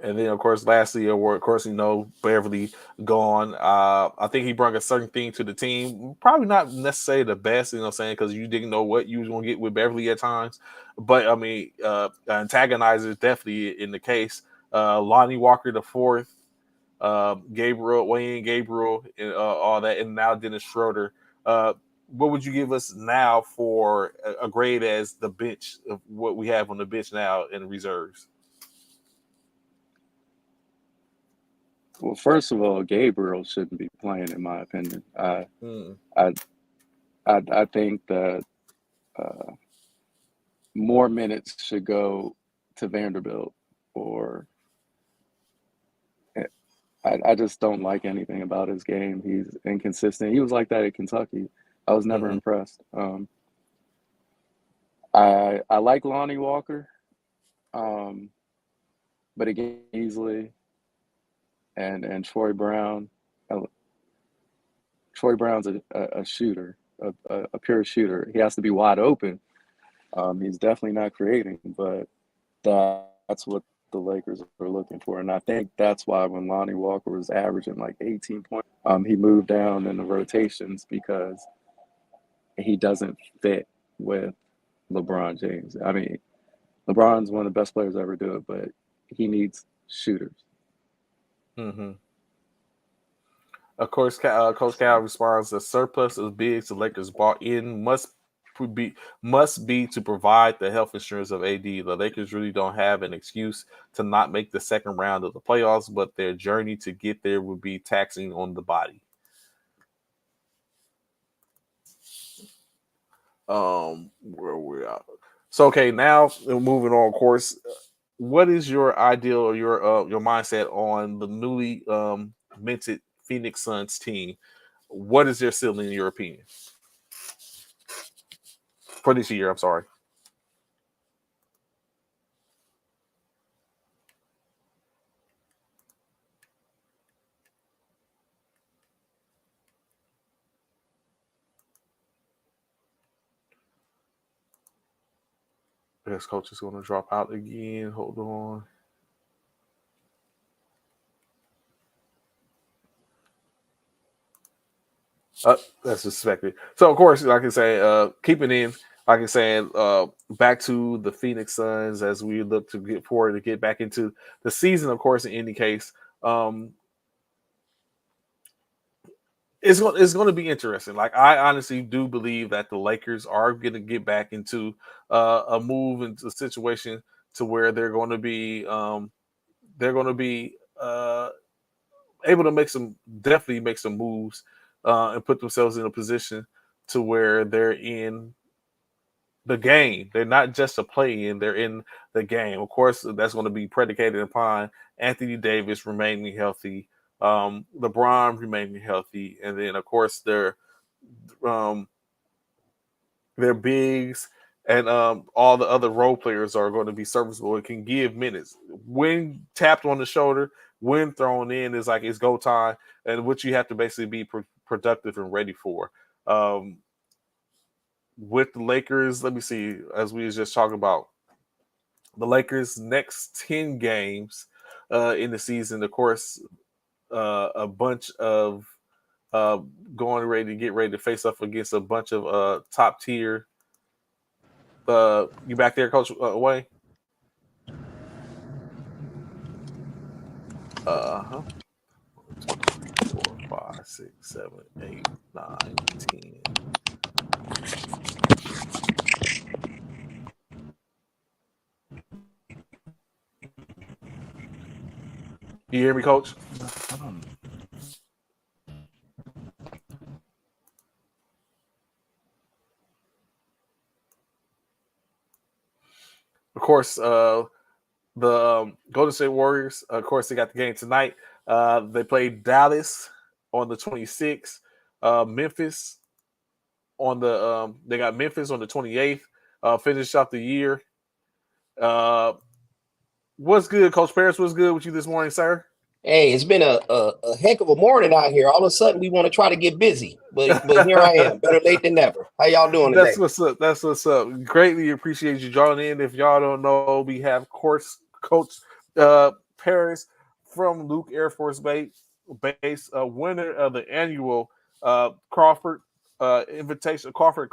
And then, of course, lastly, of course, Beverly gone. I think he brought a certain thing to the team. Probably not necessarily the best, because you didn't know what you was going to get with Beverly at times. But, I mean, antagonizer is definitely in the case. Lonnie Walker the fourth, Wayne Gabriel, and all that, and now Dennis Schroeder. What would you give us now for a grade as the bench of what we have on the bench now in the reserves? Well, first of all, Gabriel shouldn't be playing, in my opinion. I think that more minutes should go to Vanderbilt, or I just don't like anything about his game. He's inconsistent. He was like that at Kentucky. I was never impressed. I like Lonnie Walker, but again, Easley and Troy Brown. Troy Brown's a shooter, a pure shooter. He has to be wide open. He's definitely not creating, but that's what the Lakers are looking for. And I think that's why when Lonnie Walker was averaging like 18 points, he moved down in the rotations because he doesn't fit with LeBron James. I mean, LeBron's one of the best players to ever do it, but he needs shooters. Of course, Coach Cal responds: "The surplus of bigs the Lakers bought in must be to provide the health insurance of AD. The Lakers really don't have an excuse to not make the second round of the playoffs, but their journey to get there would be taxing on the body." Where we're at. So okay, now moving on. Of course, what is your ideal or your mindset on the newly minted Phoenix Suns team? What is their ceiling in your opinion for this year? I'm sorry. I guess coach is going to drop out again. Hold on. That's expected. So, of course, like I say, keeping in, like I said, back to the Phoenix Suns as we look to get forward to get back into the season. Of course, in any case, it's going to be interesting. Like, I honestly do believe that the Lakers are going to get back into a move into a situation to where they're going to be able to definitely make some moves and put themselves in a position to where they're in the game. They're not just a play-in, they're in the game. Of course, that's going to be predicated upon Anthony Davis remaining healthy, LeBron remaining healthy, and then, of course, their bigs and all the other role players are going to be serviceable and can give minutes. When tapped on the shoulder, when thrown in, is like it's go time, and what you have to basically be productive and ready for. With the Lakers, let me see, as we was just talking about, the Lakers' next 10 games in the season, of course, a bunch of get ready to face up against a bunch of top tier. You back there, Coach Wayne? Uh-huh. 2, 3, 4, 5, 6, 7, 8, 9, 10. You hear me, Coach? Of course, the Golden State Warriors, of course, they got the game tonight. They played Dallas on the 26th. Memphis on the they got Memphis on the 28th. Finish off the year. What's good, Coach Paris? What's good with you this morning, sir? Hey, it's been a heck of a morning out here. All of a sudden, we want to try to get busy, but here I am. Better late than never. How y'all doing today? That's what's up. That's what's up. Greatly appreciate you joining in. If y'all don't know, we have Coach Paris from Luke Air Force Base, winner of the annual Crawford Crawford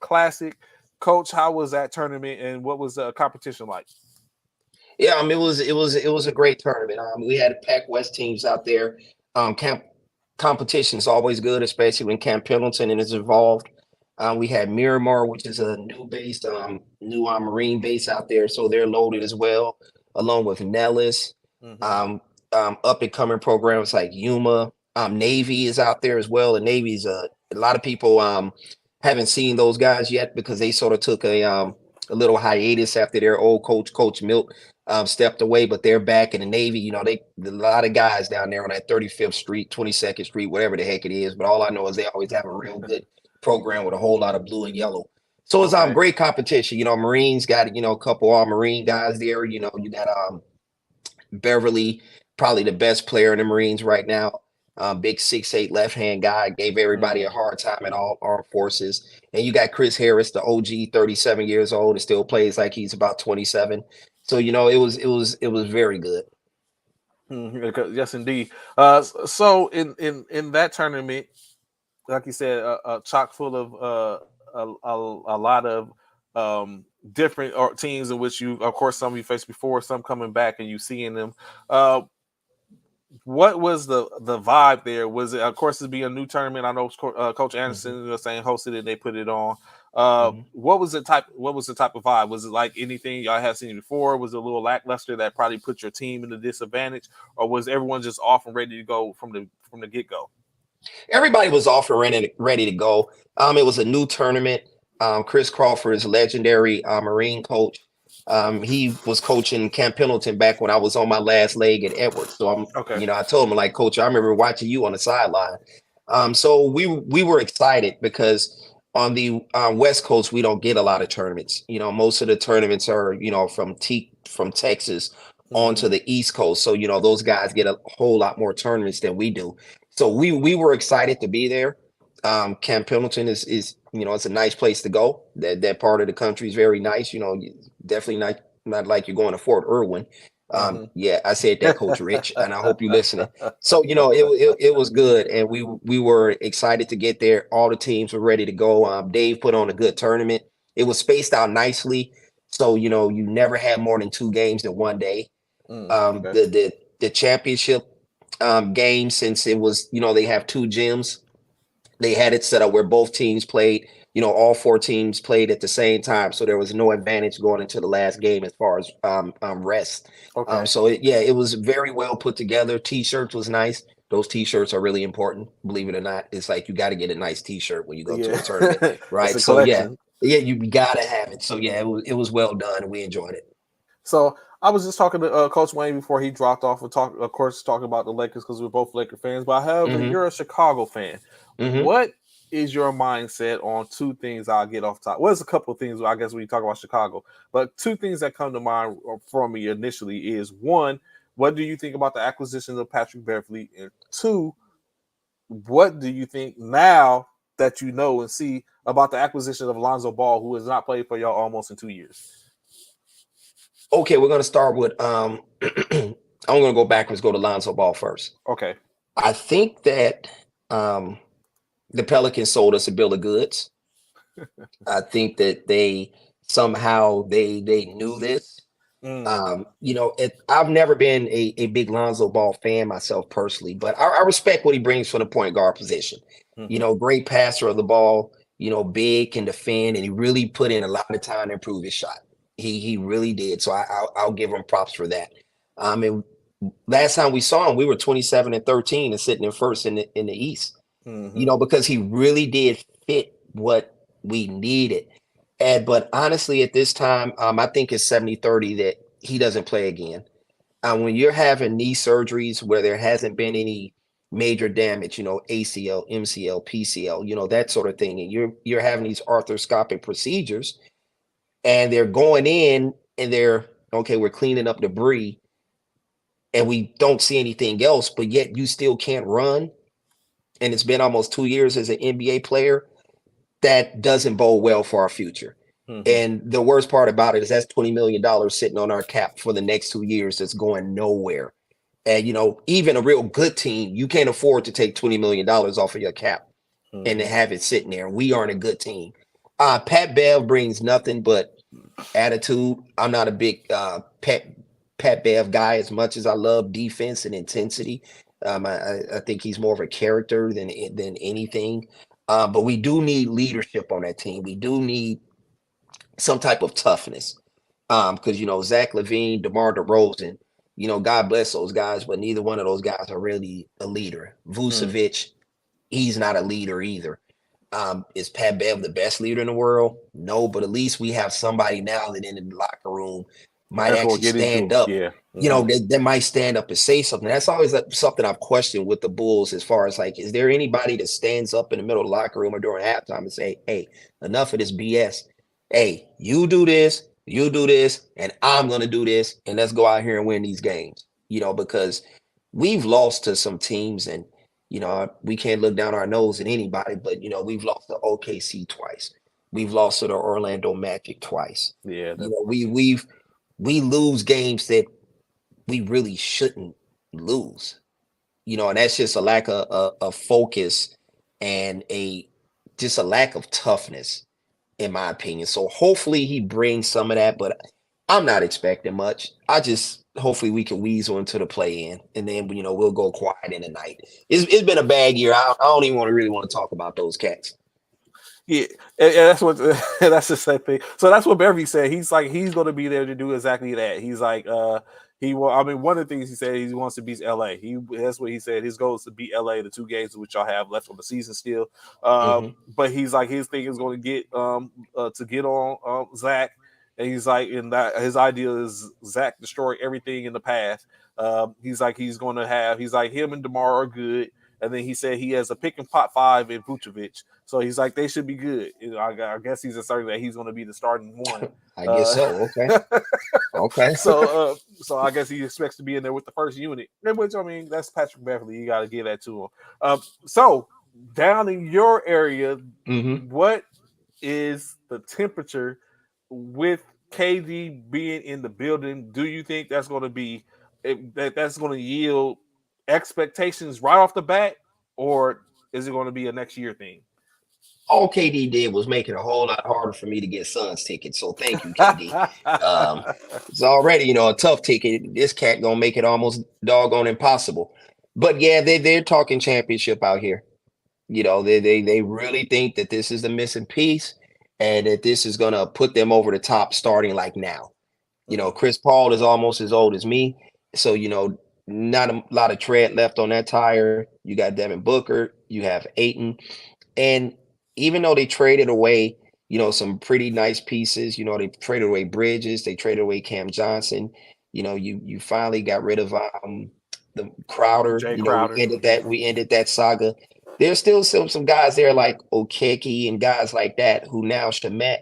Classic. Coach, how was that tournament, and what was the competition like? Yeah, it was a great tournament. We had Pac West teams out there. Competition is always good, especially when Camp Pendleton is involved. We had Miramar, which is a new base, new Marine base out there, so they're loaded as well, along with Nellis. Up and coming programs like Yuma. Navy is out there as well. The Navy's a lot of people haven't seen those guys yet because they sort of took a little hiatus after their old Coach Milt stepped away, but they're back in the Navy. You know, a lot of guys down there on that 35th Street, 22nd Street, whatever the heck it is. But all I know is they always have a real good program with a whole lot of blue and yellow. So it's great competition. You know, Marines got, a couple all Marine guys there. You know, you got Beverly, probably the best player in the Marines right now. Big 6'8" left-hand guy, gave everybody a hard time in all armed forces. And you got Chris Harris, the OG, 37 years old, and still plays like he's about 27. So, it was very good. Yes, indeed. So in that tournament, like you said, chock full of a lot of different teams in which of course, some you faced before, some coming back, and you seeing them. What was the vibe there? Was it, of course, it'd be a new tournament? I know Coach Anderson was saying hosted it, they put it on. What was the type of vibe? Was it like anything y'all had seen before? Was it a little lackluster that probably put your team in a disadvantage, or was everyone just off and ready to go from the get go? Everybody was off and ready to go. It was a new tournament. Chris Crawford is a legendary Marine coach. He was coaching Camp Pendleton back when I was on my last leg at Edwards. So I told him, like, Coach, I remember watching you on the sideline. So we were excited because on the West Coast, we don't get a lot of tournaments. Most of the tournaments are, from Texas onto the East Coast. So, those guys get a whole lot more tournaments than we do. So we were excited to be there. Camp Pendleton is it's a nice place to go. That part of the country is very nice. Definitely not like you're going to Fort Irwin. Yeah, I said that, Coach Rich, and I hope you're listening. So it was good, and we were excited to get there. All the teams were ready to go. Dave put on a good tournament. It was spaced out nicely, so you never had more than 2 games in one day. The championship game, since it was they have 2 gyms. They had it set up where both teams played, all 4 teams played at the same time. So there was no advantage going into the last game as far as rest. So it was very well put together. T-shirts was nice. Those T-shirts are really important. Believe it or not, it's like you got to get a nice T-shirt when you go to a tournament, right? So you got to have it. So it was well done, and we enjoyed it. So I was just talking to Coach Wayne before he dropped off and talking about the Lakers because we're both Laker fans. But however, you're a Chicago fan. What is your mindset on 2 things I'll get off top? Well, there's a couple of things, I guess, when you talk about Chicago. But 2 things that come to mind for me initially is, 1, what do you think about the acquisition of Patrick Beverley? And 2, what do you think now that you know and see about the acquisition of Lonzo Ball, who has not played for y'all almost in 2 years? Okay, we're going to start with I'm going to go backwards, go to Lonzo Ball first. Okay. I think that the Pelicans sold us a bill of goods. I think that they somehow they knew this. I've never been a big Lonzo Ball fan myself personally, but I respect what he brings from the point guard position. Great passer of the ball, big, can defend, and he really put in a lot of time to improve his shot. He really did. So I'll give him props for that. And last time we saw him, we were 27-13 and sitting in first in the East. Because he really did fit what we needed. But honestly, at this time, I think it's 70-30 that he doesn't play again. When you're having knee surgeries where there hasn't been any major damage, ACL, MCL, PCL, that sort of thing, and you're having these arthroscopic procedures, and they're going in and we're cleaning up debris, and we don't see anything else, but yet you still can't run. And it's been almost 2 years as an NBA player. That doesn't bode well for our future. And the worst part about it is that's $20 million sitting on our cap for the next 2 years that's going nowhere. And, even a real good team, you can't afford to take $20 million off of your cap and to have it sitting there. We aren't a good team. Pat Bev brings nothing but attitude. I'm not a big Pat Bev guy as much as I love defense and intensity. I think he's more of a character than anything. But we do need leadership on that team. We do need some type of toughness. Because Zach LaVine, DeMar DeRozan, God bless those guys, but neither one of those guys are really a leader. Vucevic, he's not a leader either. Is Pat Bev the best leader in the world? No, but at least we have somebody now that in the locker room might actually stand up. Yeah. They might stand up and say something. That's always something I've questioned with the Bulls as far as is there anybody that stands up in the middle of the locker room or during halftime and say, hey, enough of this BS. Hey, you do this, and I'm going to do this, and let's go out here and win these games, because we've lost to some teams, and, we can't look down our nose at anybody, but, we've lost to OKC twice. We've lost to the Orlando Magic twice. Yeah. We lose games that we really shouldn't lose, and that's just a lack of focus and just a lack of toughness, in my opinion. So hopefully he brings some of that, but I'm not expecting much. Hopefully we can weasel into the play-in, and then, we'll go quiet in the night. It's been a bad year. I don't even really want to talk about those cats. Yeah, that's what that's the same thing. So that's what Beverly said. He's like, he's going to be there to do exactly that. He's like, he will. I mean, one of the things he said, he wants to beat LA. That's what he said. His goal is to beat LA, the 2 games which y'all have left on the season still. But he's like, his thing is going to get on Zach, and he's like, and that his idea is Zach destroy everything in the path. He's like, he's like, him and DeMar are good. And then he said he has a pick and pot 5 in Vucevic. So he's like, they should be good. I guess he's asserting that he's going to be the starting one. I guess so. Okay. Okay. So I guess he expects to be in there with the first unit. Which, I mean, that's Patrick Beverly. You got to give that to him. So down in your area, what is the temperature with KD being in the building? Do you think that's going to be that's going to yield expectations right off the bat, or is it going to be a next year thing? All KD did was make it a whole lot harder for me to get Suns tickets. So thank you, KD. It's already, a tough ticket. This cat gonna make it almost doggone impossible. But yeah, they're talking championship out here. They really think that this is the missing piece, and that this is gonna put them over the top starting like now. Chris Paul is almost as old as me, so not a lot of tread left on that tire. You got Devin Booker, you have Ayton, and even though they traded away, some pretty nice pieces, they traded away Bridges, they traded away Cam Johnson, you finally got rid of the Crowder. Jay Crowder. We ended that saga. There's still some guys there like Okeke and guys like that who now Shamet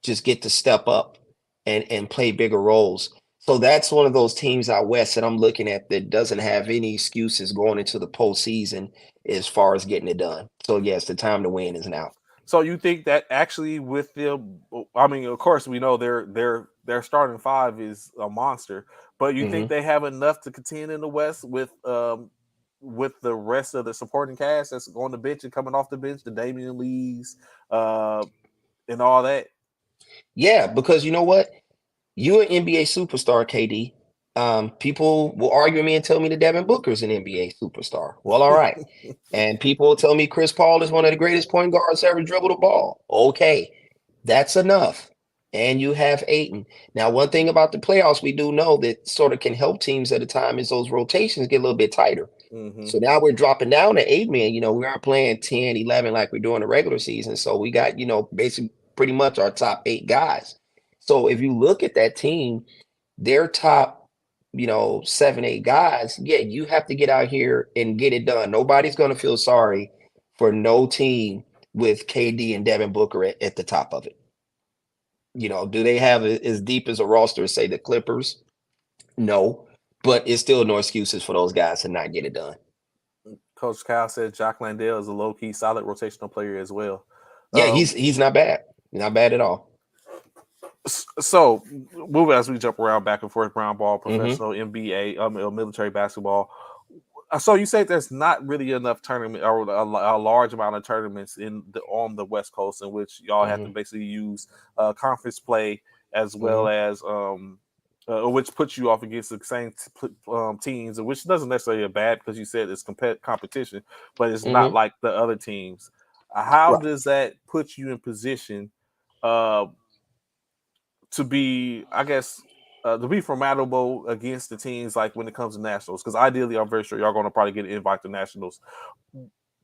just get to step up and play bigger roles. So that's one of those teams out west that I'm looking at that doesn't have any excuses going into the postseason as far as getting it done. So yes, the time to win is now. So you think that actually with them, I mean, of course we know their starting 5 is a monster, but you think they have enough to contend in the West with the rest of the supporting cast that's on the bench and coming off the bench, the Damian Lees, and all that? Yeah, because you know what? You're an NBA superstar, KD. People will argue with me and tell me that Devin Booker's an NBA superstar. Well, all right. And people will tell me Chris Paul is one of the greatest point guards to ever dribble the ball. Okay, that's enough. And you have Aiton. Now, one thing about the playoffs we do know that sort of can help teams at a time is those rotations get a little bit tighter. So now we're dropping down to 8 man. We aren't playing 10, 11 like we're doing the regular season. So we got, basically pretty much our top 8 guys. So if you look at that team, their top, 7, 8 guys, yeah, you have to get out here and get it done. Nobody's going to feel sorry for no team with KD and Devin Booker at the top of it. Do they have as deep as a roster as, say, the Clippers? No, but it's still no excuses for those guys to not get it done. Coach Kyle said Jock Landale is a low-key solid rotational player as well. Yeah, he's not bad. Not bad at all. So, moving as we jump around back and forth, brown ball, professional, NBA, military basketball. So you say there's not really enough tournament or a large amount of tournaments on the West Coast in which y'all have to basically use conference play as well as which puts you off against the same teams, which doesn't necessarily bad because you said it's competition, but it's not like the other teams. How does that put you in position to be, I guess, to be formidable against the teams like when it comes to nationals? Because ideally, I'm very sure y'all going to probably get an invite to nationals.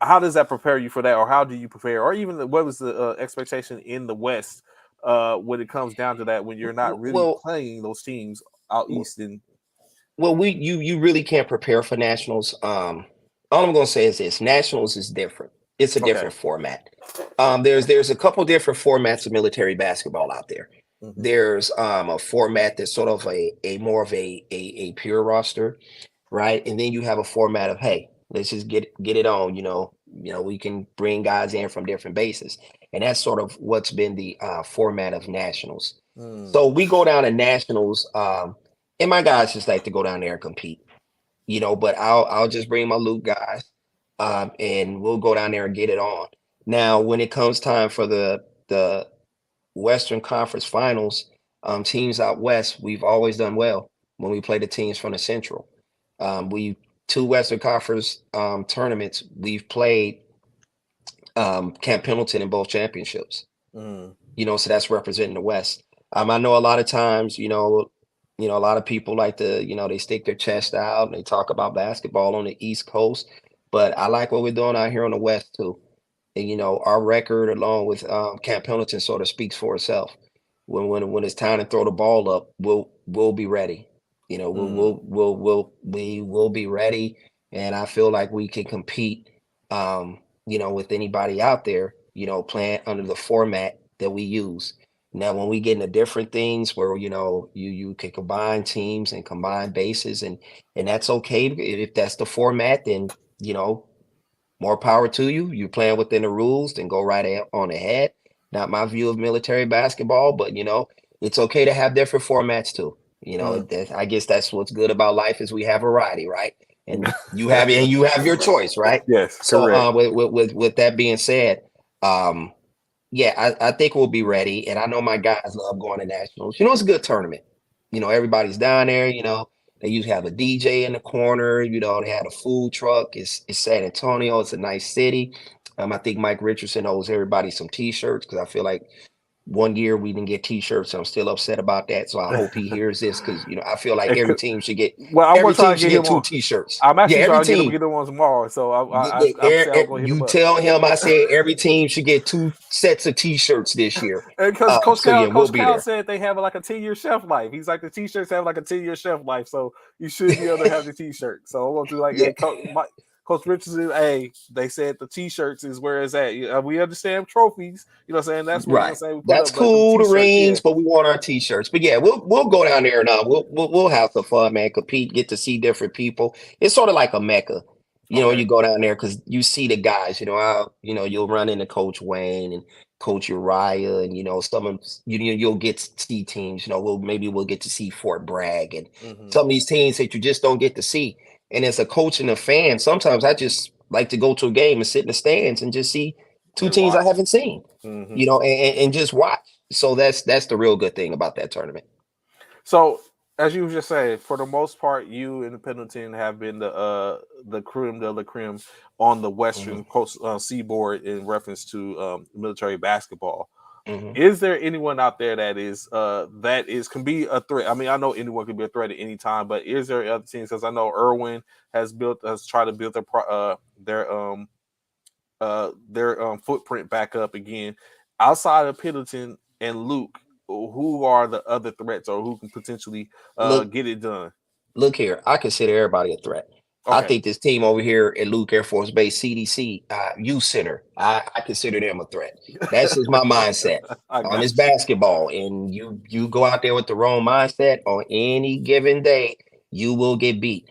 How does that prepare you for that, or how do you prepare, or even what was the expectation in the West when it comes down to that when you're not really playing those teams out east? You really can't prepare for nationals. All I'm going to say is this: nationals is different. It's a different format. There's a couple different formats of military basketball out there. There's a format that's sort of a more of a pure roster, right? And then you have a format of, hey, let's just get it on. We can bring guys in from different bases, and that's sort of what's been the format of nationals. So we go down to nationals, and my guys just like to go down there and compete, But I'll just bring my Luke guys, and we'll go down there and get it on. Now, when it comes time for the Western Conference Finals, teams out west, we've always done well when we play the teams from the Central. 2 Western Conference tournaments, we've played Camp Pendleton in both championships. So that's representing the West. I know a lot of times, a lot of people like to, they stick their chest out and they talk about basketball on the East Coast, but I like what we're doing out here on the West too. And our record, along with Camp Pendleton, sort of speaks for itself. When it's time to throw the ball up, we'll be ready. We will be ready, and I feel like we can compete. With anybody out there, playing under the format that we use. Now, when we get into different things where you can combine teams and combine bases, and that's okay if that's the format, then more power to you. You're playing within the rules, then go right on ahead. Not my view of military basketball, but it's okay to have different formats too. I guess that's what's good about life is we have variety, right? And you have your choice, right? Yes. So correct. With that being said, I think we'll be ready. And I know my guys love going to nationals. It's a good tournament. Everybody's down there. They usually have a DJ in the corner. They had a food truck. It's San Antonio. It's a nice city. I think Mike Richardson owes everybody some T-shirts because I feel like one year we didn't get T-shirts. So I'm still upset about that. So I hope he hears this because I feel like every team should get. Well, I'm trying to get him 2 on T-shirts. I'm actually trying to team. get him on tomorrow. So Tell him I said every team should get 2 sets of T-shirts this year. Because Coach Cal said they have like a 10-year shelf life. He's like the T-shirts have like a 10-year shelf life, so you should be able to have the T-shirt. So I'm going to do Coach Richardson, hey, they said the T-shirts is where it's at. We understand trophies, what I'm saying? That's what right. I'm saying. That's cool, the rings, but we want our T-shirts. But yeah, we'll go down there and we'll have some fun, man. Compete, get to see different people. It's sort of like a mecca. You go down there because you see the guys. You'll run into Coach Wayne and Coach Uriah, and some of you'll get to see teams. We'll get to see Fort Bragg and some of these teams that you just don't get to see. And as a coach and a fan, sometimes I just like to go to a game and sit in the stands and just see 2 teams I haven't seen, and just watch. So that's the real good thing about that tournament. So, as you were just saying, for the most part, you and the Pendleton have been the creme de la creme on the Mhm, Western coast seaboard in reference to military basketball. mhm. Is there anyone out there that can be a threat? I mean, I know anyone can be a threat at any time, but is there other teams? Because I know Irwin has tried to build their footprint back up again. Outside of Pendleton and Luke, who are the other threats or who can potentially Look, get it done? look here. I consider everybody a threat. I Okay, think this team over here at Luke Air Force Base CDC Youth Center, I consider them a threat. That's just my mindset. I got It's you. basketball, and you go out there with the wrong mindset on any given day, you will get beat.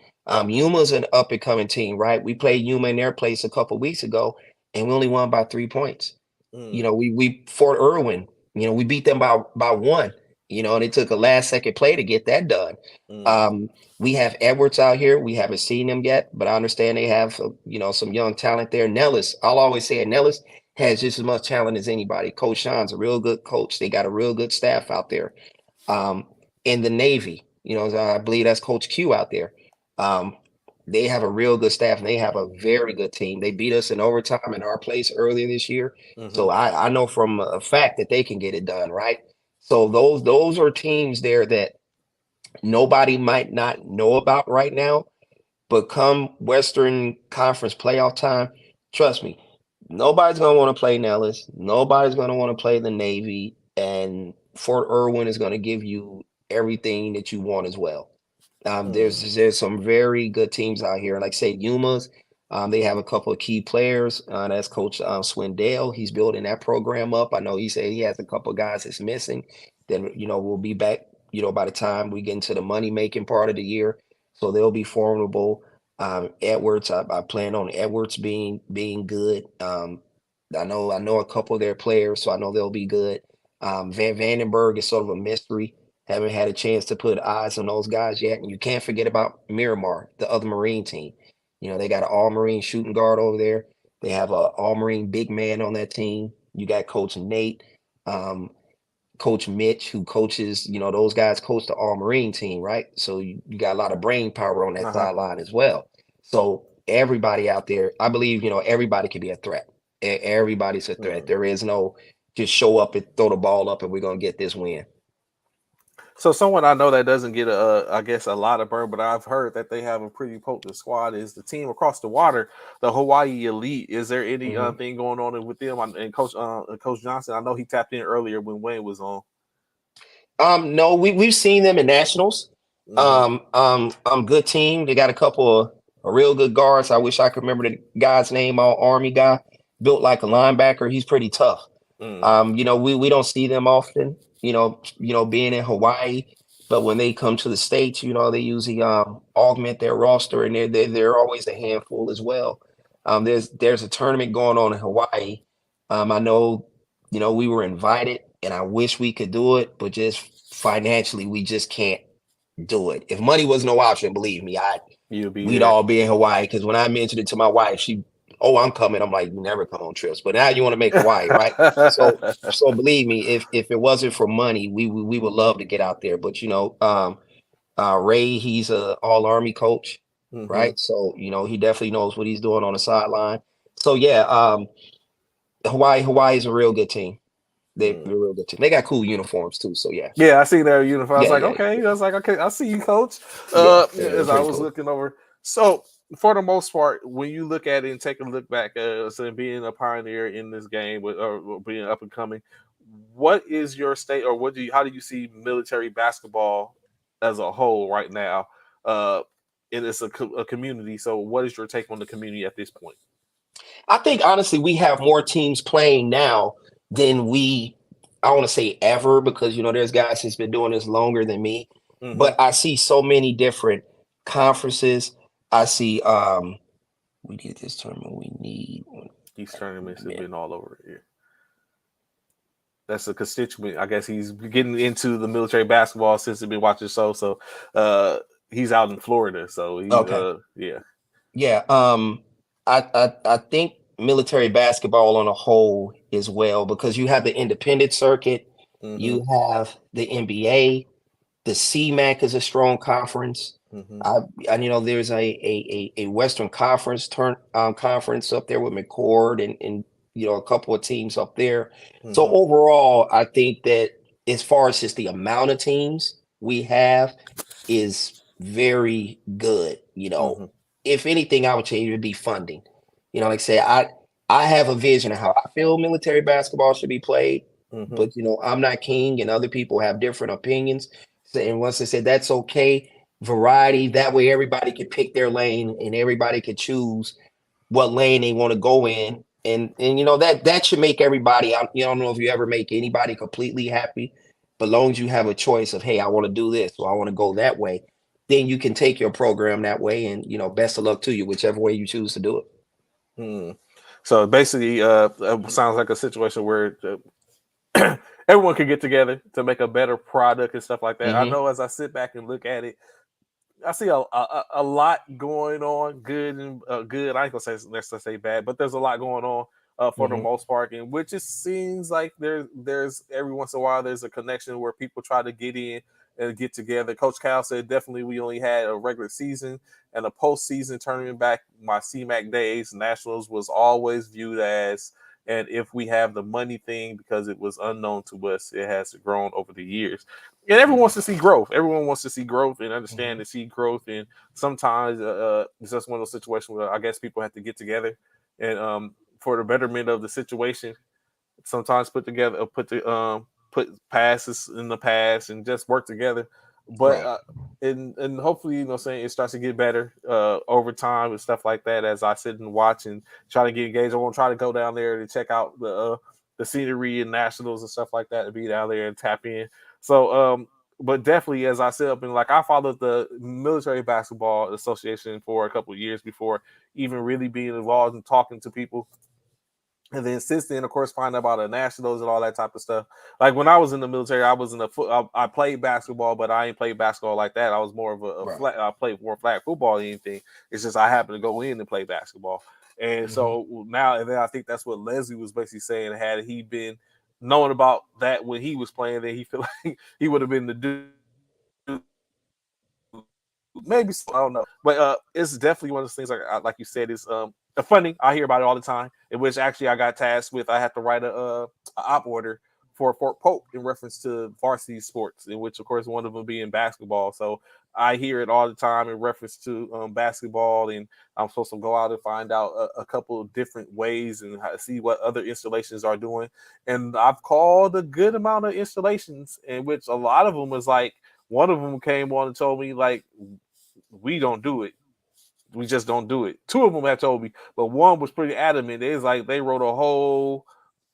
Yuma's an up and coming team, right? We played Yuma in their place a couple weeks ago, and we only won by 3 points. Mm, We Fort Irwin, we beat them by one. And it took a last second play to get that done. mm, Um, we have Edwards out here. We haven't seen him yet, but I understand they have some young talent there. Nellis, I'll always say it, Nellis has just as much talent as anybody. Coach Sean's a real good coach. They got a real good staff out there. Um, in the Navy, I believe that's Coach Q out there. Um, they have a real good staff and they have a very good team. They beat us in overtime in our place earlier this year. mm-hmm, So I know from a fact that they can get it done, right? So those are teams there that nobody might not know about right now, but come Western Conference playoff time, trust me, nobody's gonna want to play Nellis. Nobody's gonna want to play the Navy, and Fort Irwin is gonna give you everything that you want as well. mm, There's some very good teams out here. Like say Yuma's, they have a couple of key players. That's Coach Swindell. He's building that program up. I know he said he has a couple of guys that's missing. Then we'll be back. By the time we get into the money making part of the year, so they'll be formidable. Edwards, I plan on Edwards being good. I know a couple of their players, so I know they'll be good. Van Vandenberg is sort of a mystery. Haven't had a chance to put eyes on those guys yet. And you can't forget about Miramar, the other Marine team. They got an all Marine shooting guard over there. They have a all Marine big man on that team. You got Coach Nate, um, Coach Mitch, who coaches, those guys coach the all Marine team, right? So you got a lot of brain power on that uh-huh, sideline as well. So everybody out there, I believe, everybody can be a threat. Everybody's a threat. mm. There is no just show up and throw the ball up and we're gonna get this win. So someone I know that doesn't get I guess a lot of burn, but I've heard that they have a pretty potent squad. Is the team across the water, the Hawaii Elite? Is there any Mhm. thing going on with them? And Coach Johnson, I know he tapped in earlier when Wayne was on. No, we've seen them in nationals. Mm-hmm, Good team. They got a couple of real good guards. I wish I could remember the guy's name. All Army guy, built like a linebacker. He's pretty tough. mm, We don't see them often. Being in Hawaii, but when they come to the states, they usually augment their roster, and they're always a handful as well. There's a tournament going on in Hawaii. I know, we were invited, and I wish we could do it, but just financially, we just can't do it. If money was no option, believe me, you'll be we'd there. all be in Hawaii. Because when I mentioned it to my wife, oh, I'm coming. I'm like, you never come on trips, but now you want to make Hawaii, right? So believe me, if it wasn't for money, we would love to get out there. But Ray, he's a all Army coach, Mm-hmm, right? So he definitely knows what he's doing on the sideline. So yeah, Hawaii is a real good team. They're mm. a real good team. They got cool uniforms too. So yeah, Yeah, I see their uniform. I was yeah, like, yeah, okay. I was like, okay, I see you, Coach. yeah. They're As I pretty was cool. looking over. So for the most part, when you look at it and take a look back, so being a pioneer in this game or being up and coming, what is your state or how do you see military basketball as a whole right now? And it's a community. So what is your take on the community at this point? I think honestly, we have more teams playing now than I want to say ever, because there's guys that's been doing this longer than me. Mm-hmm. But I see so many different conferences. I see we need this tournament. We need These tournaments have men. been all over here. That's a constituent. I guess he's getting into the military basketball since he's been watching so he's out in Florida. So Okay. yeah. Yeah. I think military basketball on a whole as well, because you have the independent circuit, Mm-hmm. you have the NBA. The CMAC is a strong conference. Mm-hmm. And there's a Western Conference conference up there with McCord and a couple of teams up there. So Mm-hmm. overall, I think that as far as just the amount of teams we have is very good. Mm-hmm. If anything, I would change it would be funding. Like I say, I have a vision of how I feel military basketball should be played, Mm-hmm. but I'm not king, and other people have different opinions. And once I said that's okay, variety, that way everybody can pick their lane and everybody can choose what lane they want to go in. And that should make everybody, I don't know if you ever make anybody completely happy, but long as you have a choice of, hey, I want to do this or I want to go that way, then you can take your program that way. And best of luck to you, whichever way you choose to do it. So basically, it sounds like a situation where everyone could get together to make a better product and stuff like that. I know as I sit back and look at it, I see a lot going on, good and good. I ain't gonna say necessarily say bad, but there's a lot going on for the most part, and which it seems like there's every once in a while there's a connection where people try to get in and get together. Coach Cal said definitely we only had a regular season and a postseason tournament back my CMAC days. Nationals was always viewed as, and if we have the money thing because it was unknown to us, it has grown over the years. And everyone wants to see growth. Everyone wants to see growth and understand and see growth. And sometimes it's just one of those situations where I guess people have to get together and for the betterment of the situation, sometimes put passes in the past and just work together. But Right. And hopefully, saying it starts to get better over time and stuff like that. As I sit and watch and try to get engaged, I want to try to go down there to check out the scenery and nationals and stuff like that, to be down there and tap in. So, but definitely, as I said up and like I followed the Military Basketball Association for a couple of years before even really being involved and talking to people. And then since then, of course, finding about the nationals and all that type of stuff. Like when I was in the military, I was in I played basketball, but I ain't played basketball like that. I was more of a Right. flat. I played more flag football than anything. It's just I happened to go in and play basketball. And so now, and then I think that's what Leslie was basically saying. Had he been knowing about that when he was playing, then he feel like he would have been the dude. Maybe so, I don't know, but it's definitely one of those things. Like you said, is the funding. I hear about it all the time. In which actually I got tasked with. I had to write a op order for Fort Pope in reference to varsity sports, in which of course one of them being basketball. So I hear it all the time in reference to basketball, and I'm supposed to go out and find out a couple of different ways and see what other installations are doing. And I've called a good amount of installations, in which a lot of them was like. One of them came on and told me like, we don't do it. We just don't do it. Two of them had told me, but one was pretty adamant. It's like they wrote a whole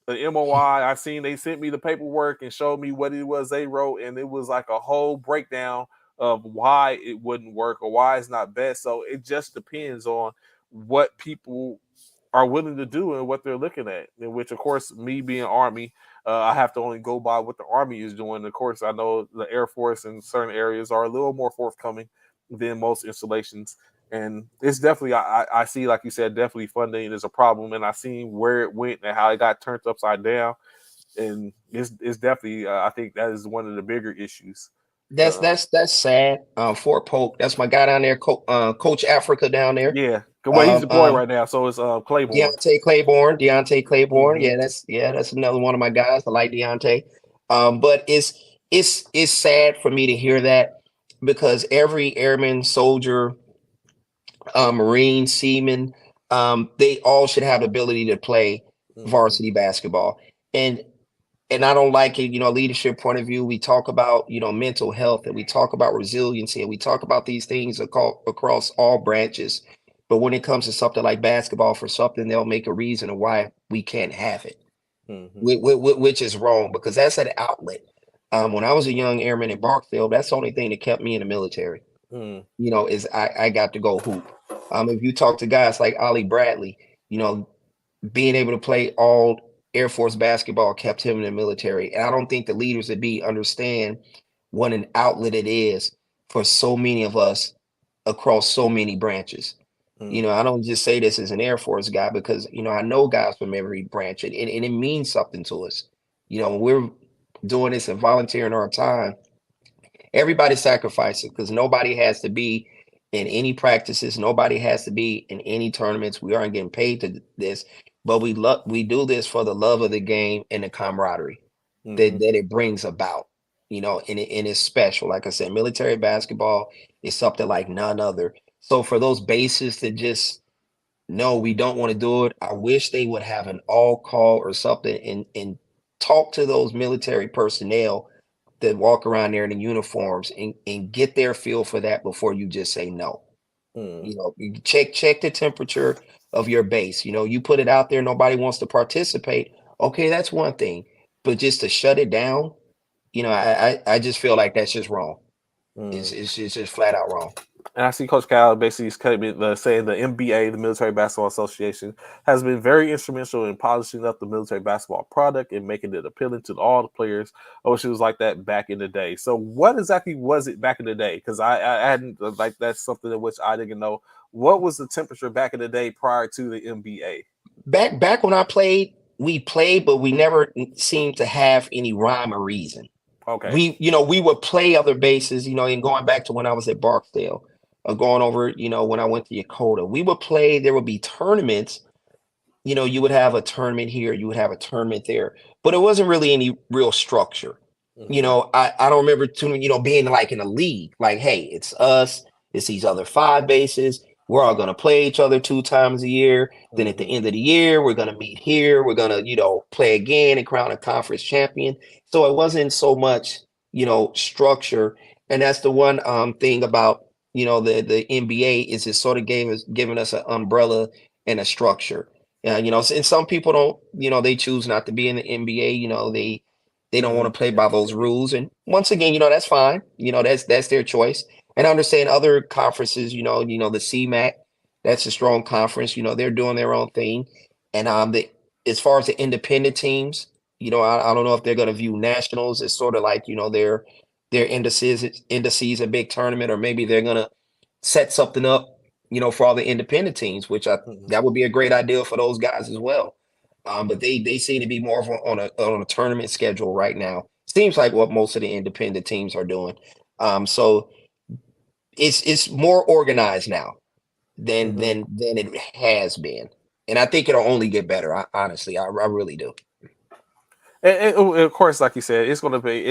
MOI. I seen they sent me the paperwork and showed me what it was they wrote, and it was like a whole breakdown of why it wouldn't work or why it's not best. So it just depends on what people are willing to do and what they're looking at. In which, of course, me being Army, I have to only go by what the Army is doing. Of course, I know the Air Force in certain areas are a little more forthcoming than most installations. And it's definitely, I see, like you said, definitely funding is a problem. And I seen where it went and how it got turned upside down. And it's definitely, I think that is one of the bigger issues. That's sad. Fort Polk, that's my guy down there, Coach Africa down there. Yeah. Well, he's deployed Um, right now. So it's Claiborne. Deontay Claiborne. Mm-hmm. That's another one of my guys. I like Deontay. But it's sad for me to hear that because every airman, soldier, Marine, seaman, they all should have the ability to play varsity basketball. And I don't like it, leadership point of view. We talk about, mental health and we talk about resiliency and we talk about these things across all branches. But when it comes to something like basketball, for something, they'll make a reason of why we can't have it, which is wrong because that's an outlet. When I was a young airman in Barksdale, that's the only thing that kept me in the military, is I got to go hoop. If you talk to guys like Ollie Bradley, being able to play all Air Force basketball kept him in the military. And I don't think the leaders at B understand what an outlet it is for so many of us across so many branches. I don't just say this as an Air Force guy because, I know guys from every branch and it means something to us. When we're doing this and volunteering our time, Everybody sacrifices because nobody has to be in any practices. Nobody has to be in any tournaments. We aren't getting paid to this, but we do this for the love of the game and the camaraderie that it brings about, and it's special. Like I said, military basketball is something like none other. So for those bases to just no, we don't want to do it. I wish they would have an all call or something and talk to those military personnel that walk around there in the uniforms and get their feel for that before you just say no. You check the temperature of your base. You put it out there, nobody wants to participate. Okay, that's one thing. But just to shut it down, I just feel like that's just wrong. It's just flat out wrong. And I see Coach Cal basically saying the NBA, the Military Basketball Association, has been very instrumental in polishing up the military basketball product and making it appealing to all the players. I wish it was like that back in the day. So what exactly was it back in the day? Because I hadn't, like, that's something in which I didn't know. What was the temperature back in the day prior to the NBA? Back when I played, we played, but we never seemed to have any rhyme or reason. Okay. We would play other bases, and going back to when I was at Barksdale, or going over, when I went to Yakota, we would play. There would be tournaments. You would have a tournament here, you would have a tournament there, but it wasn't really any real structure. I don't remember being like in a league, like, hey, it's us, it's these other 5 bases. We're all going to play each other 2 times a year. Then at the end of the year, we're going to meet here. We're going to, play again and crown a conference champion. So it wasn't so much, structure. And that's the one thing about, the NBA is it sort of giving us an umbrella and a structure. And some people don't, they choose not to be in the NBA. They don't want to play by those rules. And once again, that's fine. That's their choice. And I understand other conferences, the CMAC, that's a strong conference. They're doing their own thing. And as far as the independent teams, I don't know if they're going to view nationals as sort of like, their indices a big tournament, or maybe they're going to set something up, for all the independent teams, which that would be a great idea for those guys as well. But they seem to be more of on a tournament schedule right now. Seems like what most of the independent teams are doing. So it's more organized now than it has been, and I think it'll only get better. Honestly, I really do. And of course, like you said, it's going to be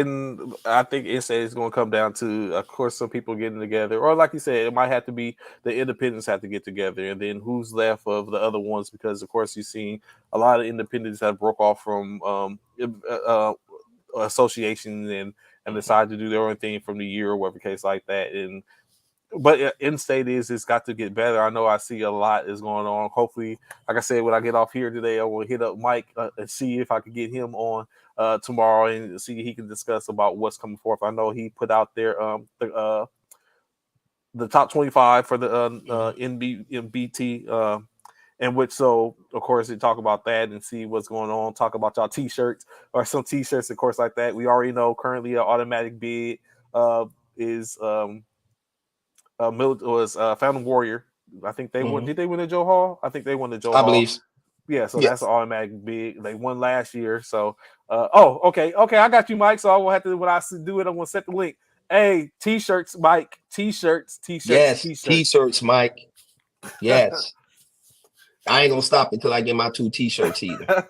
I think it's going to come down to, of course, some people getting together, or like you said, it might have to be the independents have to get together, and then who's left of the other ones, because of course you've seen a lot of independents that broke off from associations and decided to do their own thing from the year or whatever case like that. But in-state it's got to get better. I know I see a lot is going on. Hopefully, like I said, when I get off here today, I will hit up Mike and see if I can get him on tomorrow and see if he can discuss about what's coming forth. I know he put out there the top 25 for the NBT, in which, so of course they talk about that and see what's going on. Talk about y'all t-shirts or some t-shirts, of course, like that. We already know currently an automatic bid is was Founding Warrior. I think they won. Did they win the Joe Hall? I think they won the Joe Hall. I believe. Yeah, so that's an automatic bid. They won last year. So, okay, I got you, Mike. So I will have to, when I do it, I'm gonna set the link. Hey, t-shirts, Mike. T-shirts. Yes, t-shirts, Mike. Yes. I ain't gonna stop until I get my 2 t-shirts either.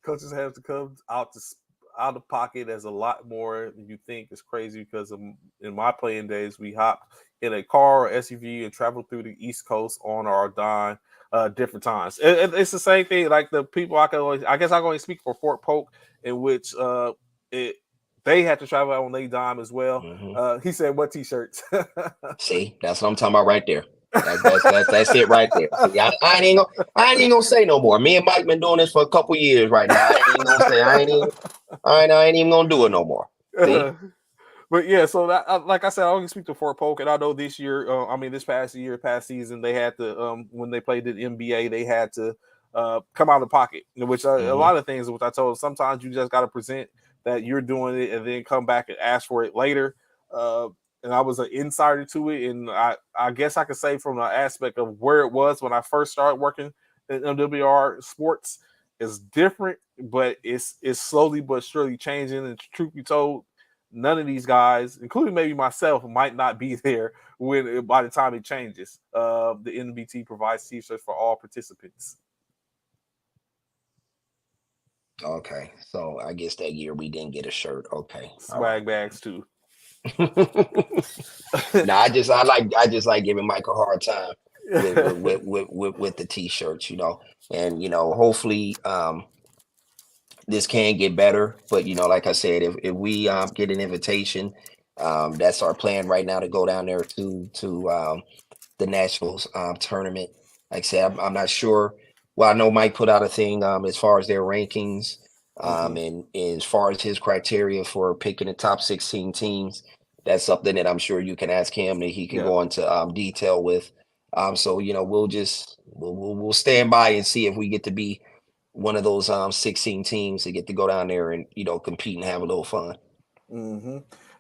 Coaches have to come out of pocket as a lot more than you think. Is crazy because in my playing days, we hopped in a car or SUV and traveled through the East Coast on our dime different times. It's the same thing. Like the people I guess I can only speak for Fort Polk, in which they had to travel on their dime as well. He said, "What t-shirts?" See, that's what I'm talking about right there. That's it right there. See, I ain't gonna say no more. Me and Mike been doing this for a couple years right now. I ain't even gonna do it no more. See? But yeah, so that, like I said, I only speak to Fort Polk, and I know this year, this past season, they had to, when they played the NBA, they had to come out of pocket, which a lot of things, which I told them, sometimes you just got to present that you're doing it and then come back and ask for it later. And I was an insider to it, and I guess I could say from the aspect of where it was when I first started working in MWR sports, is different, but it's slowly but surely changing. And truth be told, none of these guys, including maybe myself, might not be there when by the time it changes. The NBT provides t-shirts for all participants. Okay, so I guess that year we didn't get a shirt. Okay, all Swag bags too. No, I just like giving Mike a hard time with the t-shirts, you know, and hopefully this can get better. But like I said, if we get an invitation, that's our plan right now, to go down there to the Nationals tournament. Like I said, I'm not sure. Well, I know Mike put out a thing as far as their rankings, and as far as his criteria for picking the top 16 teams. That's something that I'm sure you can ask him that he can Yeah. go into detail with. So we'll stand by and see if we get to be one of those 16 teams that get to go down there and compete and have a little fun.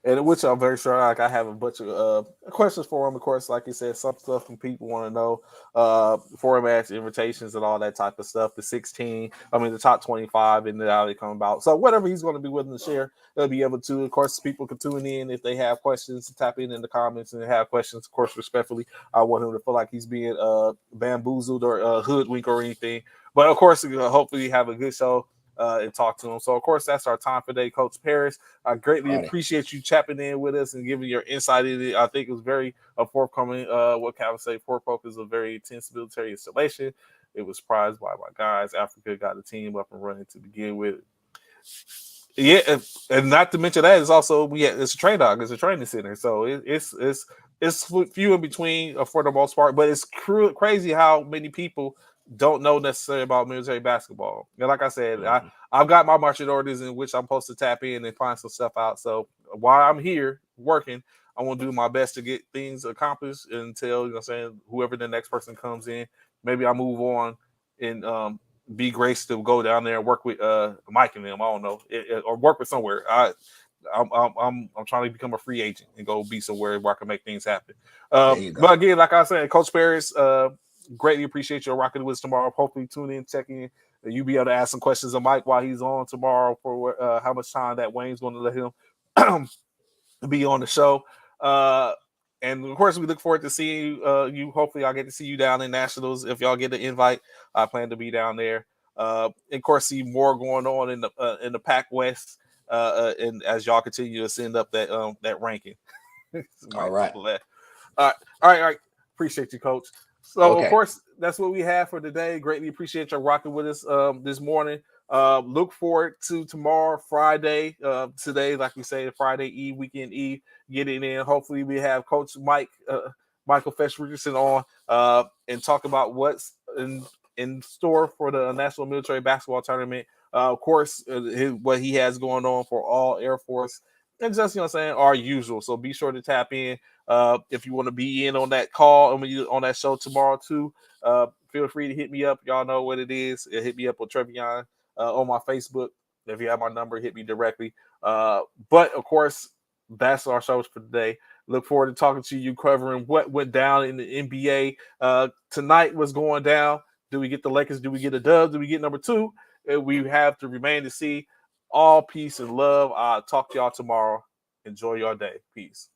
And which I'm very sure, like, I have a bunch of questions for him. Of course, like you said, some stuff from people want to know, formats, invitations, and all that type of stuff. The top 25, and how they come about. So whatever he's going to be willing to share, they'll be able to. Of course, people can tune in if they have questions, tap in the comments and have questions. Of course, respectfully, I want him to feel like he's being bamboozled or hoodwinked or anything. But of course, hopefully, have a good show. And talk to him. So, of course, that's our time for today, Coach Paris. I greatly appreciate you chapping in with us and giving your insight in it. I think it was very forthcoming. What can I say? Fort Polk is a very intense military installation. It was prized by my guys. Africa got the team up and running to begin with. Yeah, and not to mention that, it's also it's a train dog. It's a training center, so it's few in between for the most part. But it's crazy how many people don't know necessarily about military basketball. And like I said, I've got my marching orders in which I'm supposed to tap in and find some stuff out. So while I'm here working, I want to do my best to get things accomplished until whoever the next person comes in, maybe I move on and be graced to go down there and work with Mike and them. I don't know, or work with somewhere. I'm trying to become a free agent and go be somewhere where I can make things happen. There you go. But again, like I said, Coach Paris, greatly appreciate your rocking with us tomorrow. Hopefully, tune in, check in. You'll be able to ask some questions of Mike while he's on tomorrow for how much time that Wayne's going to let him be on the show. And of course, we look forward to seeing you. Hopefully, I'll get to see you down in Nationals. If y'all get the invite, I plan to be down there. Of course, see more going on in the Pac West, and as y'all continue to send up that ranking. All right. All right. Appreciate you, Coach. So, Okay. Of course, that's what we have for today. Greatly appreciate you rocking with us this morning. Look forward to tomorrow, Friday. Today, like we say, Friday Eve, weekend Eve. Get it in. Hopefully, we have Coach Michael Fesh-Richardson on and talk about what's in store for the National Military Basketball Tournament. Of course, what he has going on for all Air Force. And just, our usual. So be sure to tap in. If you want to be in on that call, on that show tomorrow too, feel free to hit me up. Y'all know what it is. Hit me up on Trevion on my Facebook. If you have my number, hit me directly. But of course, that's our shows for today. Look forward to talking to you, covering what went down in the NBA tonight. What's going down? Do we get the Lakers? Do we get a dub? Do we get number 2? We have to remain to see. All peace and love. I'll talk to y'all tomorrow. Enjoy your day. Peace.